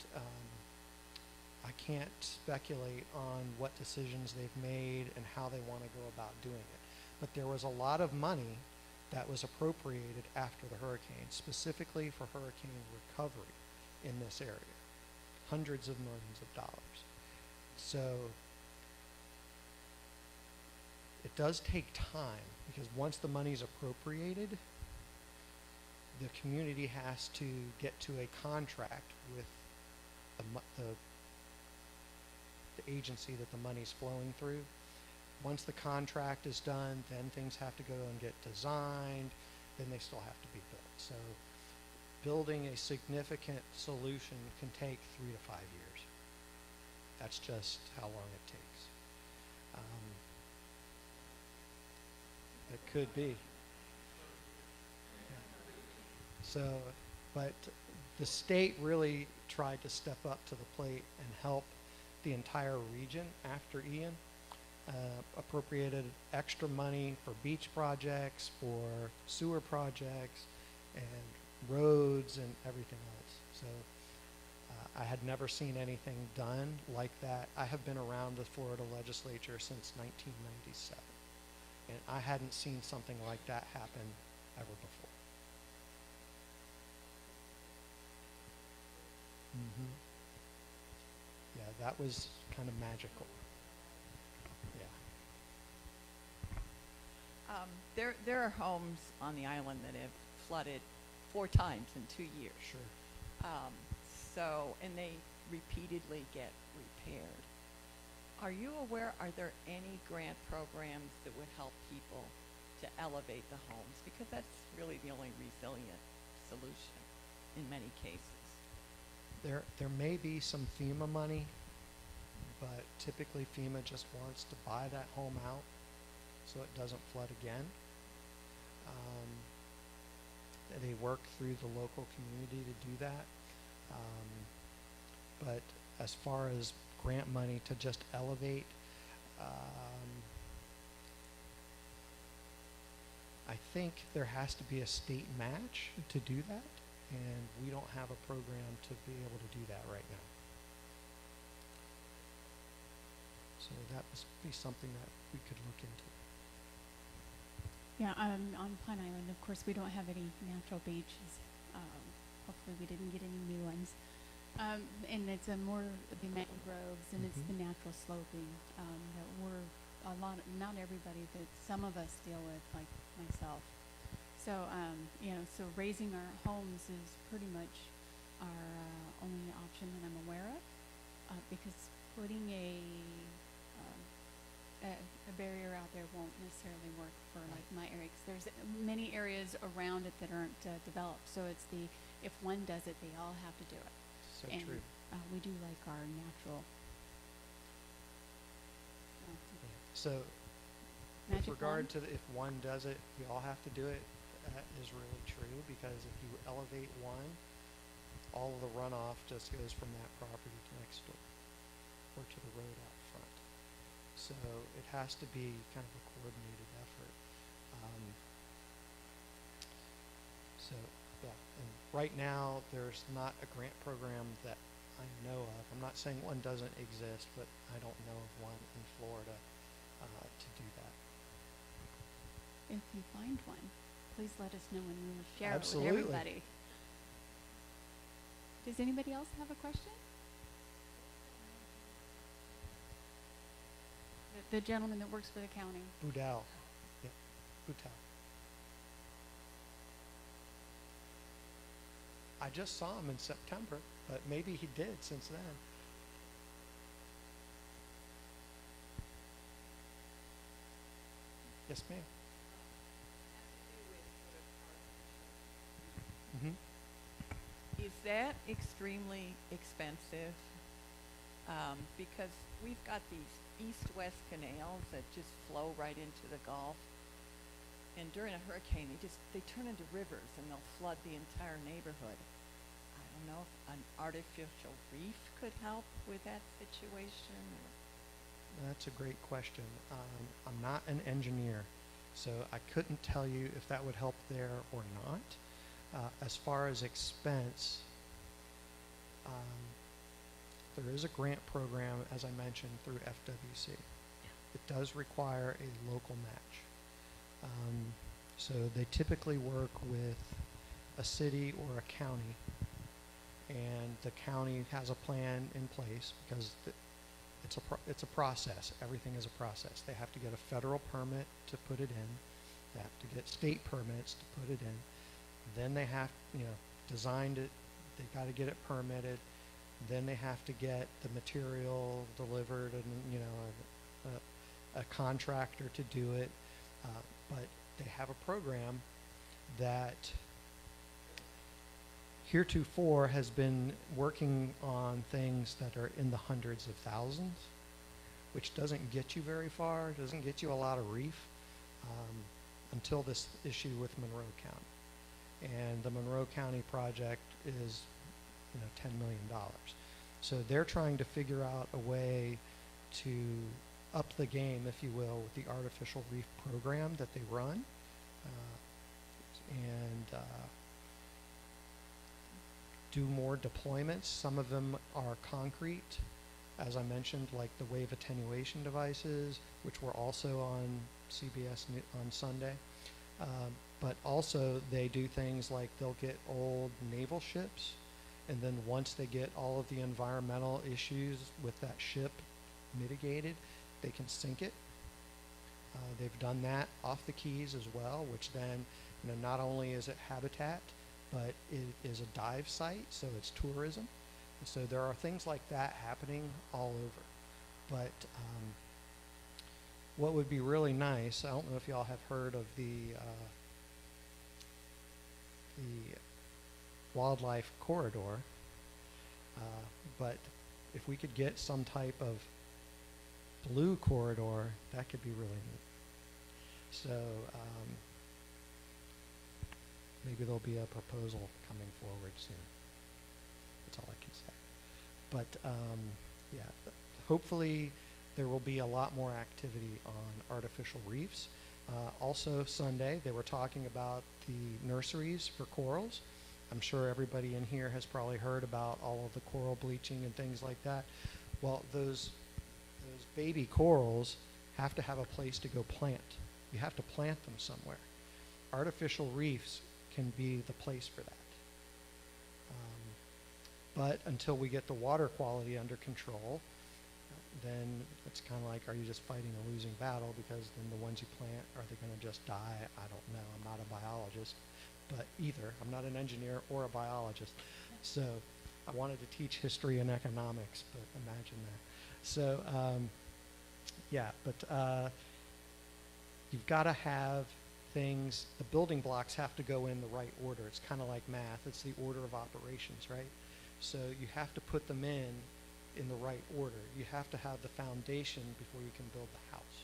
I can't speculate on what decisions they've made and how they want to go about doing it. But there was a lot of money that was appropriated after the hurricane, specifically for hurricane recovery in this area, hundreds of millions of dollars. So it does take time, because once the money's appropriated, the community has to get to a contract with the agency that the money's flowing through. Once the contract is done, then things have to go and get designed, then they still have to be built. So building a significant solution can take 3 to 5 years. That's just how long it takes. It could be. So, but the state really tried to step up to the plate and help the entire region after Ian, appropriated extra money for beach projects, for sewer projects, and roads and everything else. So I had never seen anything done like that. I have been around the Florida legislature since 1997, and I hadn't seen something like that happen ever before. Yeah, that was kind of magical. Yeah. There are homes on the island that have flooded 4 times in 2 years. Sure. And they repeatedly get repaired. Are you aware, are there any grant programs that would help people to elevate the homes? Because that's really the only resilient solution in many cases. There may be some FEMA money, but typically FEMA just wants to buy that home out so it doesn't flood again. They work through the local community to do that. But as far as grant money to just elevate, I think there has to be a state match to do that, and we don't have a program to be able to do that right now. So that must be something that we could look into. Yeah, on Pine Island, of course, we don't have any natural beaches. Hopefully we didn't get any new ones. And it's more the mangroves and it's the natural sloping that we're not everybody, but some of us deal with, like myself. So, so raising our homes is pretty much our only option that I'm aware of, because putting a barrier out there won't necessarily work for like my area, 'cause there's many areas around it that aren't developed. So it's if one does it, they all have to do it. So And true. we do like our natural So magic with regard wand. to if one does it, we all have to do it, that is really true, because if you elevate one, all of the runoff just goes from that property to next door or to the road out front. So it has to be kind of a coordinated effort. So yeah, and right now there's not a grant program that I know of. I'm not saying one doesn't exist, but I don't know of one in Florida to do that. If you find one, please let us know and we will share Absolutely. it with everybody. Does anybody else have a question? The gentleman that works for the county. Boudel. Yeah, Boudel. I just saw him in September, but maybe he did since then. Yes, ma'am. Is that extremely expensive? Because we've got these east-west canals that just flow right into the Gulf. And during a hurricane, they turn into rivers and they'll flood the entire neighborhood. I don't know if an artificial reef could help with that situation. That's a great question. I'm not an engineer, so I couldn't tell you if that would help there or not. As far as expense, there is a grant program, as I mentioned, through FWC. It does require a local match. So they typically work with a city or a county, and the county has a plan in place because it's a process. Everything is a process. They have to get a federal permit to put it in. They have to get state permits to put it in. Then they have, designed it. They got to get it permitted. Then they have to get the material delivered and, a contractor to do it. But they have a program that heretofore has been working on things that are in the hundreds of thousands, which doesn't get you very far, doesn't get you a lot of reef, until this issue with Monroe County. And the Monroe County project is, $10 million. So they're trying to figure out a way to up the game, if you will, with the artificial reef program that they run. And do more deployments. Some of them are concrete, as I mentioned, like the wave attenuation devices, which were also on CBS on Sunday. But also they do things like they'll get old naval ships, and then once they get all of the environmental issues with that ship mitigated, they can sink it. They've done that off the Keys as well, which then, not only is it habitat, but it is a dive site, so it's tourism. So there are things like that happening all over. But what would be really nice, I don't know if y'all have heard of the wildlife corridor, but if we could get some type of blue corridor, that could be really neat. So maybe there'll be a proposal coming forward soon. That's all I can say. But yeah, hopefully there will be a lot more activity on artificial reefs. Also Sunday, they were talking about the nurseries for corals. I'm sure everybody in here has probably heard about all of the coral bleaching and things like that. Well, those baby corals have to have a place to go plant. You have to plant them somewhere. Artificial reefs can be the place for that. But until we get the water quality under control, then it's kind of like, are you just fighting a losing battle? Because then the ones you plant, are they going to just die? I don't know. I'm not a biologist, but either. I'm not an engineer or a biologist. So I wanted to teach history and economics, but imagine that. So yeah, but you've got to have things, the building blocks have to go in the right order. It's kind of like math. It's the order of operations, right? So you have to put them in the right order. You have to have the foundation before you can build the house.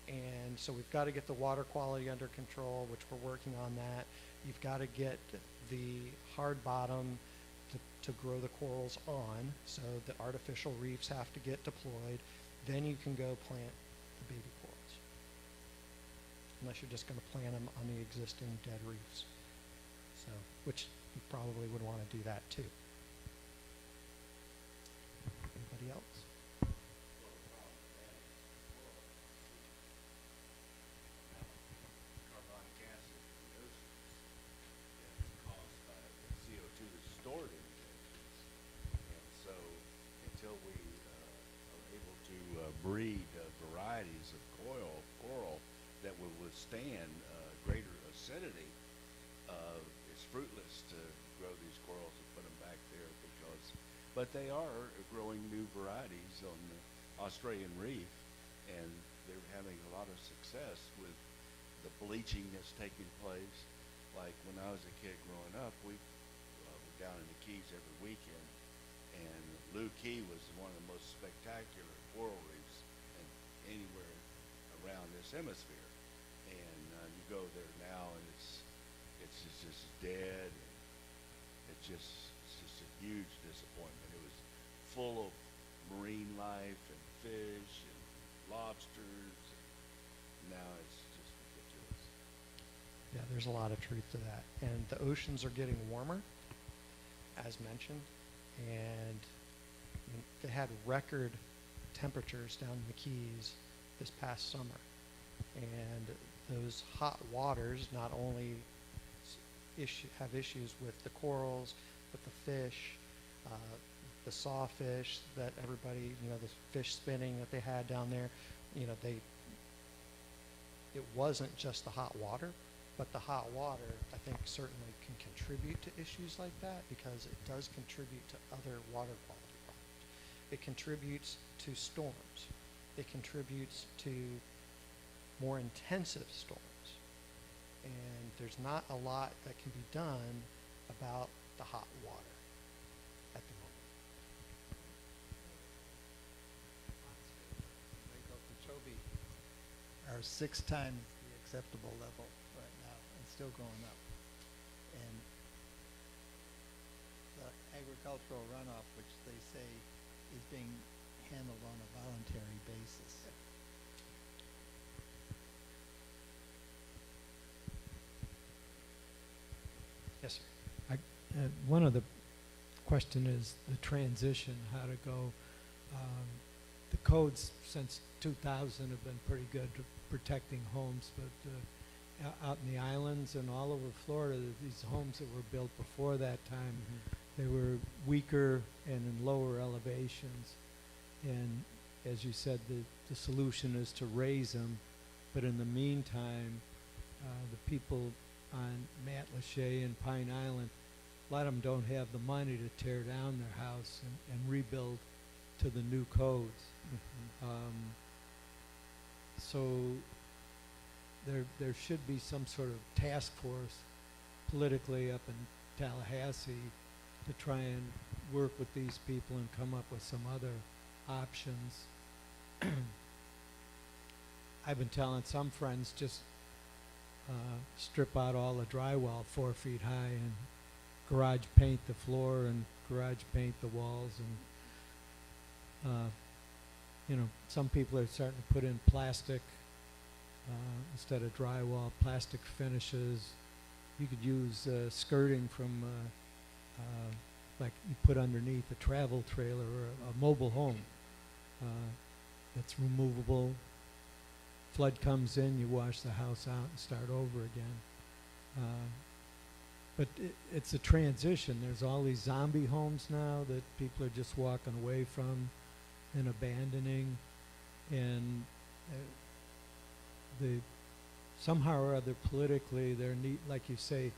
And so we've got to get the water quality under control, which we're working on that. You've got to get the hard bottom to grow the corals on, so the artificial reefs have to get deployed. Then you can go plant the baby corals. Unless you're just going to plant them on the existing dead reefs. So, which you probably would want to do that too. Anybody else? Carbonic acid in the oceans that's caused by the CO2 that's stored in the oceans. And so until we are able to breed varieties of coral that will withstand greater acidity, it's fruitless to grow these corals and put them back there but they are growing new varieties on the Australian reef, and they're having a lot of success with the bleaching that's taking place. Like when I was a kid growing up, we were down in the Keys every weekend, and Lou Key was one of the most spectacular coral reefs anywhere around this hemisphere. And you go there now, and it's just dead. And it's just a huge disappointment. It was full of marine life and fish and lobsters. And now it's just ridiculous. Yeah, there's a lot of truth to that. And the oceans are getting warmer, as mentioned, and they had record temperatures down in the Keys this past summer. And those hot waters not only have issues with the corals, but the fish, the sawfish that everybody, the fish spinning that they had down there, it wasn't just the hot water, but the hot water, I think, certainly can contribute to issues like that because it does contribute to other water quality problems. It contributes to storms. It contributes to more intensive storms. And there's not a lot that can be done about the hot water at the moment. Lake Okeechobee are 6 times the acceptable level right now and still going up. And the agricultural runoff, which they say is being handled on a voluntary basis. Yes, sir. One of the question is the transition, how to go. The codes since 2000 have been pretty good to protecting homes, but out in the islands and all over Florida, these homes that were built before that time, they were weaker and in lower elevations. And as you said, the solution is to raise them But in the meantime, the people on Matlacha and Pine Island, a lot of them don't have the money to tear down their house and rebuild to the new codes. So there should be some sort of task force politically up in Tallahassee to try and work with these people and come up with some other options. I've been telling some friends just strip out all the drywall 4 feet high and garage paint the floor and garage paint the walls, and you know, some people are starting to put in plastic instead of drywall, plastic finishes. You could use skirting from like you put underneath a travel trailer or a mobile home that's removable. Flood comes in, you wash the house out and start over again. But it's a transition. There's all these zombie homes now that people are just walking away from and abandoning, and somehow or other politically like you say,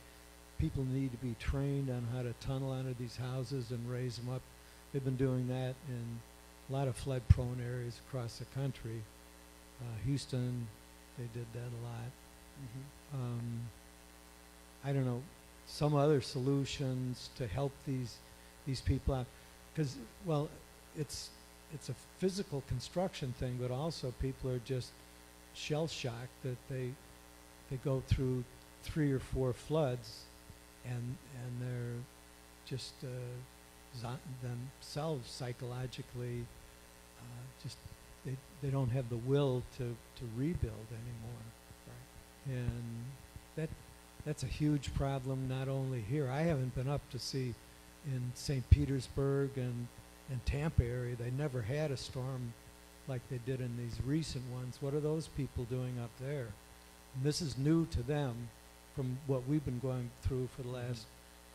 people need to be trained on how to tunnel under these houses and raise them up. They've been doing that in a lot of flood prone areas across the country. Houston, they did that a lot. I don't know, some other solutions to help these people out, because, well, it's a physical construction thing, but also people are just shell shocked that they go through 3 or 4 floods and they're just themselves psychologically just they don't have the will to rebuild anymore. Right. And that's a huge problem not only here. I haven't been up to see in St. Petersburg and Tampa area. They never had a storm like they did in these recent ones. What are those people doing up there? And this is new to them from what we've been going through for the last,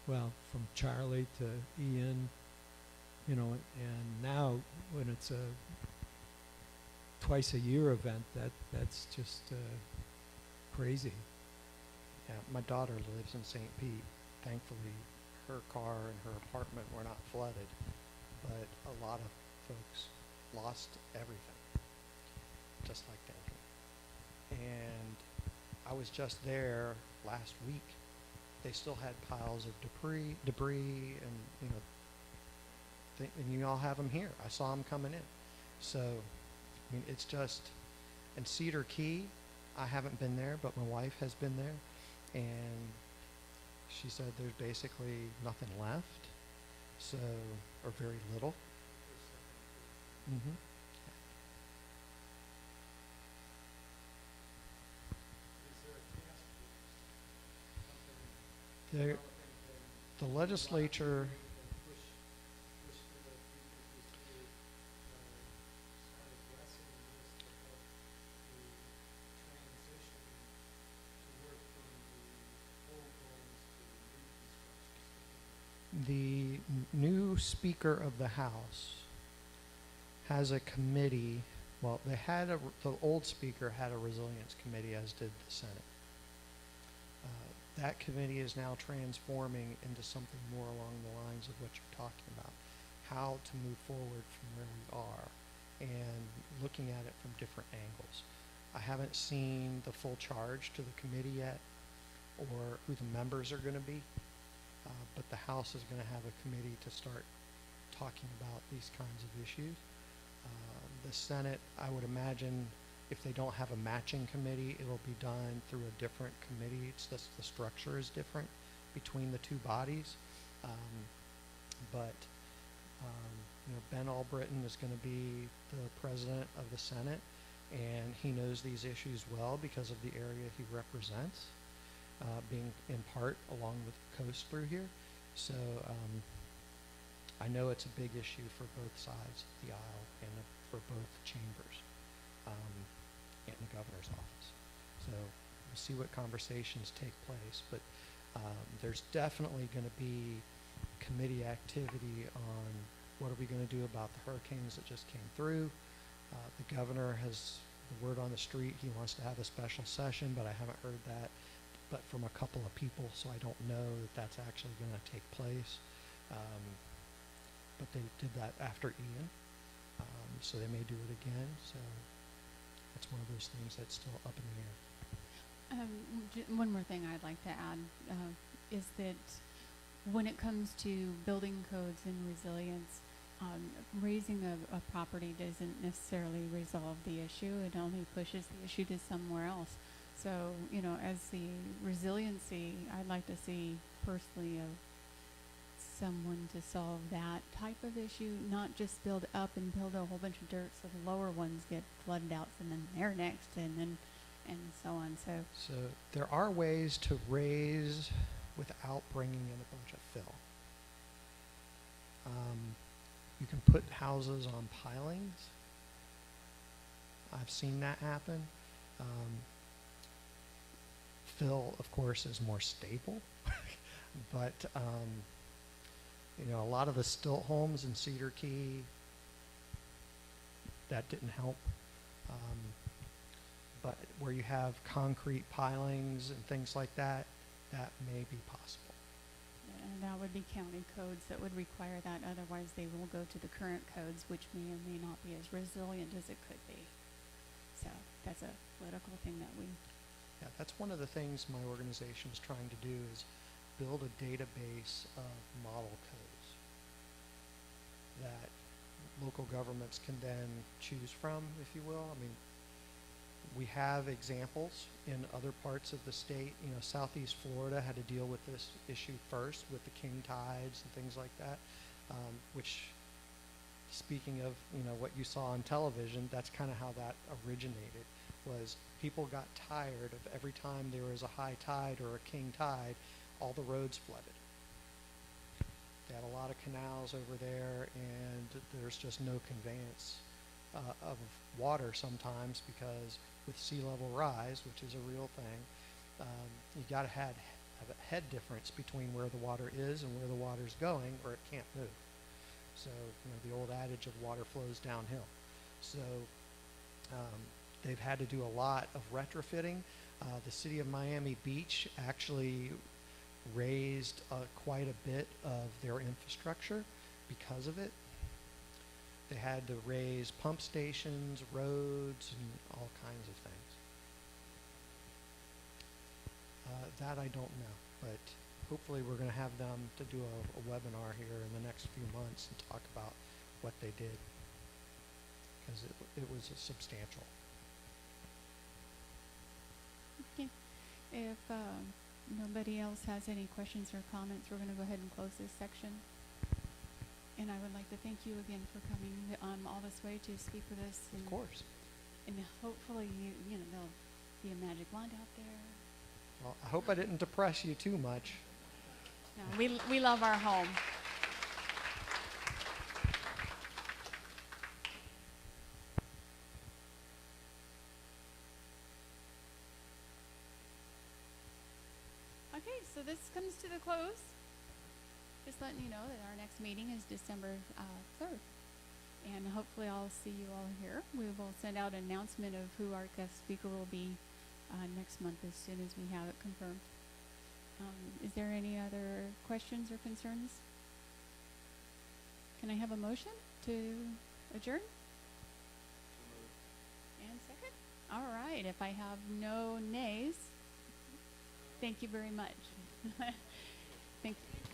well, from Charlie to Ian, you know, and now when it's a twice a year event, that's just crazy. Yeah, my daughter lives in St. Pete. Thankfully, her car and her apartment were not flooded, but a lot of folks lost everything, just like that. And I was just there last week. They still had piles of debris, and you know, and you all have them here. I saw them coming in. So, I mean, it's just, and Cedar Key, I haven't been there, but my wife has been there, and she said there's basically nothing left, so, or very little. The legislature the new Speaker of the House has a committee. Well, the old Speaker had a resilience committee, as did the Senate. That committee is now transforming into something more along the lines of what you're talking about, how to move forward from where we are, and looking at it from different angles. I haven't seen the full charge to the committee yet, or who the members are going to be. But the House is going to have a committee to start talking about these kinds of issues. The Senate, I would imagine, if they don't have a matching committee, it'll be done through a different committee. It's just the structure is different between the two bodies. You know, Ben Albritton is going to be the president of the Senate, and he knows these issues well because of the area he represents. Being in part along the coast through here. So I know it's a big issue for both sides of the aisle and for both chambers and the governor's office. So we'll see what conversations take place. But there's definitely going to be committee activity on what are we going to do about the hurricanes that just came through. The governor has the word on the street, he wants to have a special session, but I haven't heard that but from a couple of people, so I don't know that that's actually going to take place. But they did that after Ian, so they may do it again. So that's one of those things that's still up in the air. One more thing I'd like to add is that when it comes to building codes and resilience, raising a property doesn't necessarily resolve the issue. It only pushes the issue to somewhere else. So, you know, as the resiliency, I'd like to see personally of someone to solve that type of issue, not just build up and build a whole bunch of dirt so the lower ones get flooded out and then they're next and so on. So there are ways to raise without bringing in a bunch of fill. You can put houses on pilings. I've seen that happen. Fill, of course, is more stable, but you know, a lot of the stilt homes in Cedar Key, that didn't help. But where you have concrete pilings and things like that, that may be possible. And that would be county codes that would require that. Otherwise, they will go to the current codes, which may or may not be as resilient as it could be. So that's a political thing that we... Yeah, that's one of the things my organization is trying to do is build a database of model codes that local governments can then choose from, if you will. I mean, we have examples in other parts of the state. You know, Southeast Florida had to deal with this issue first with the king tides and things like that, which, speaking of, you know, what you saw on television, that's kind of how that originated, was people got tired of every time there was a high tide or a king tide, all the roads flooded. They had a lot of canals over there, and there's just no conveyance of water sometimes, because with sea level rise, which is a real thing, you got to have a head difference between where the water is and where the water's going, or it can't move. So, you know, the old adage of water flows downhill. So they've had to do a lot of retrofitting. The city of Miami Beach actually raised quite a bit of their infrastructure because of it. They had to raise pump stations, roads, and all kinds of things. That I don't know, but hopefully we're going to have them to do a webinar here in the next few months and talk about what they did, because it was substantial. Okay. If nobody else has any questions or comments, we're going to go ahead and close this section. And I would like to thank you again for coming all this way to speak with us. And, Of course. And hopefully, you know, there'll be a magic wand out there. Well, I hope I didn't depress you too much. No, we love our home. Okay, so this comes to the close. Just letting you know that our next meeting is December 3rd. And hopefully I'll see you all here. We will send out an announcement of who our guest speaker will be next month as soon as we have it confirmed. Is there any other questions or concerns? Can I have a motion to adjourn? And second? All right, if I have no nays, thank you very much. Thank you.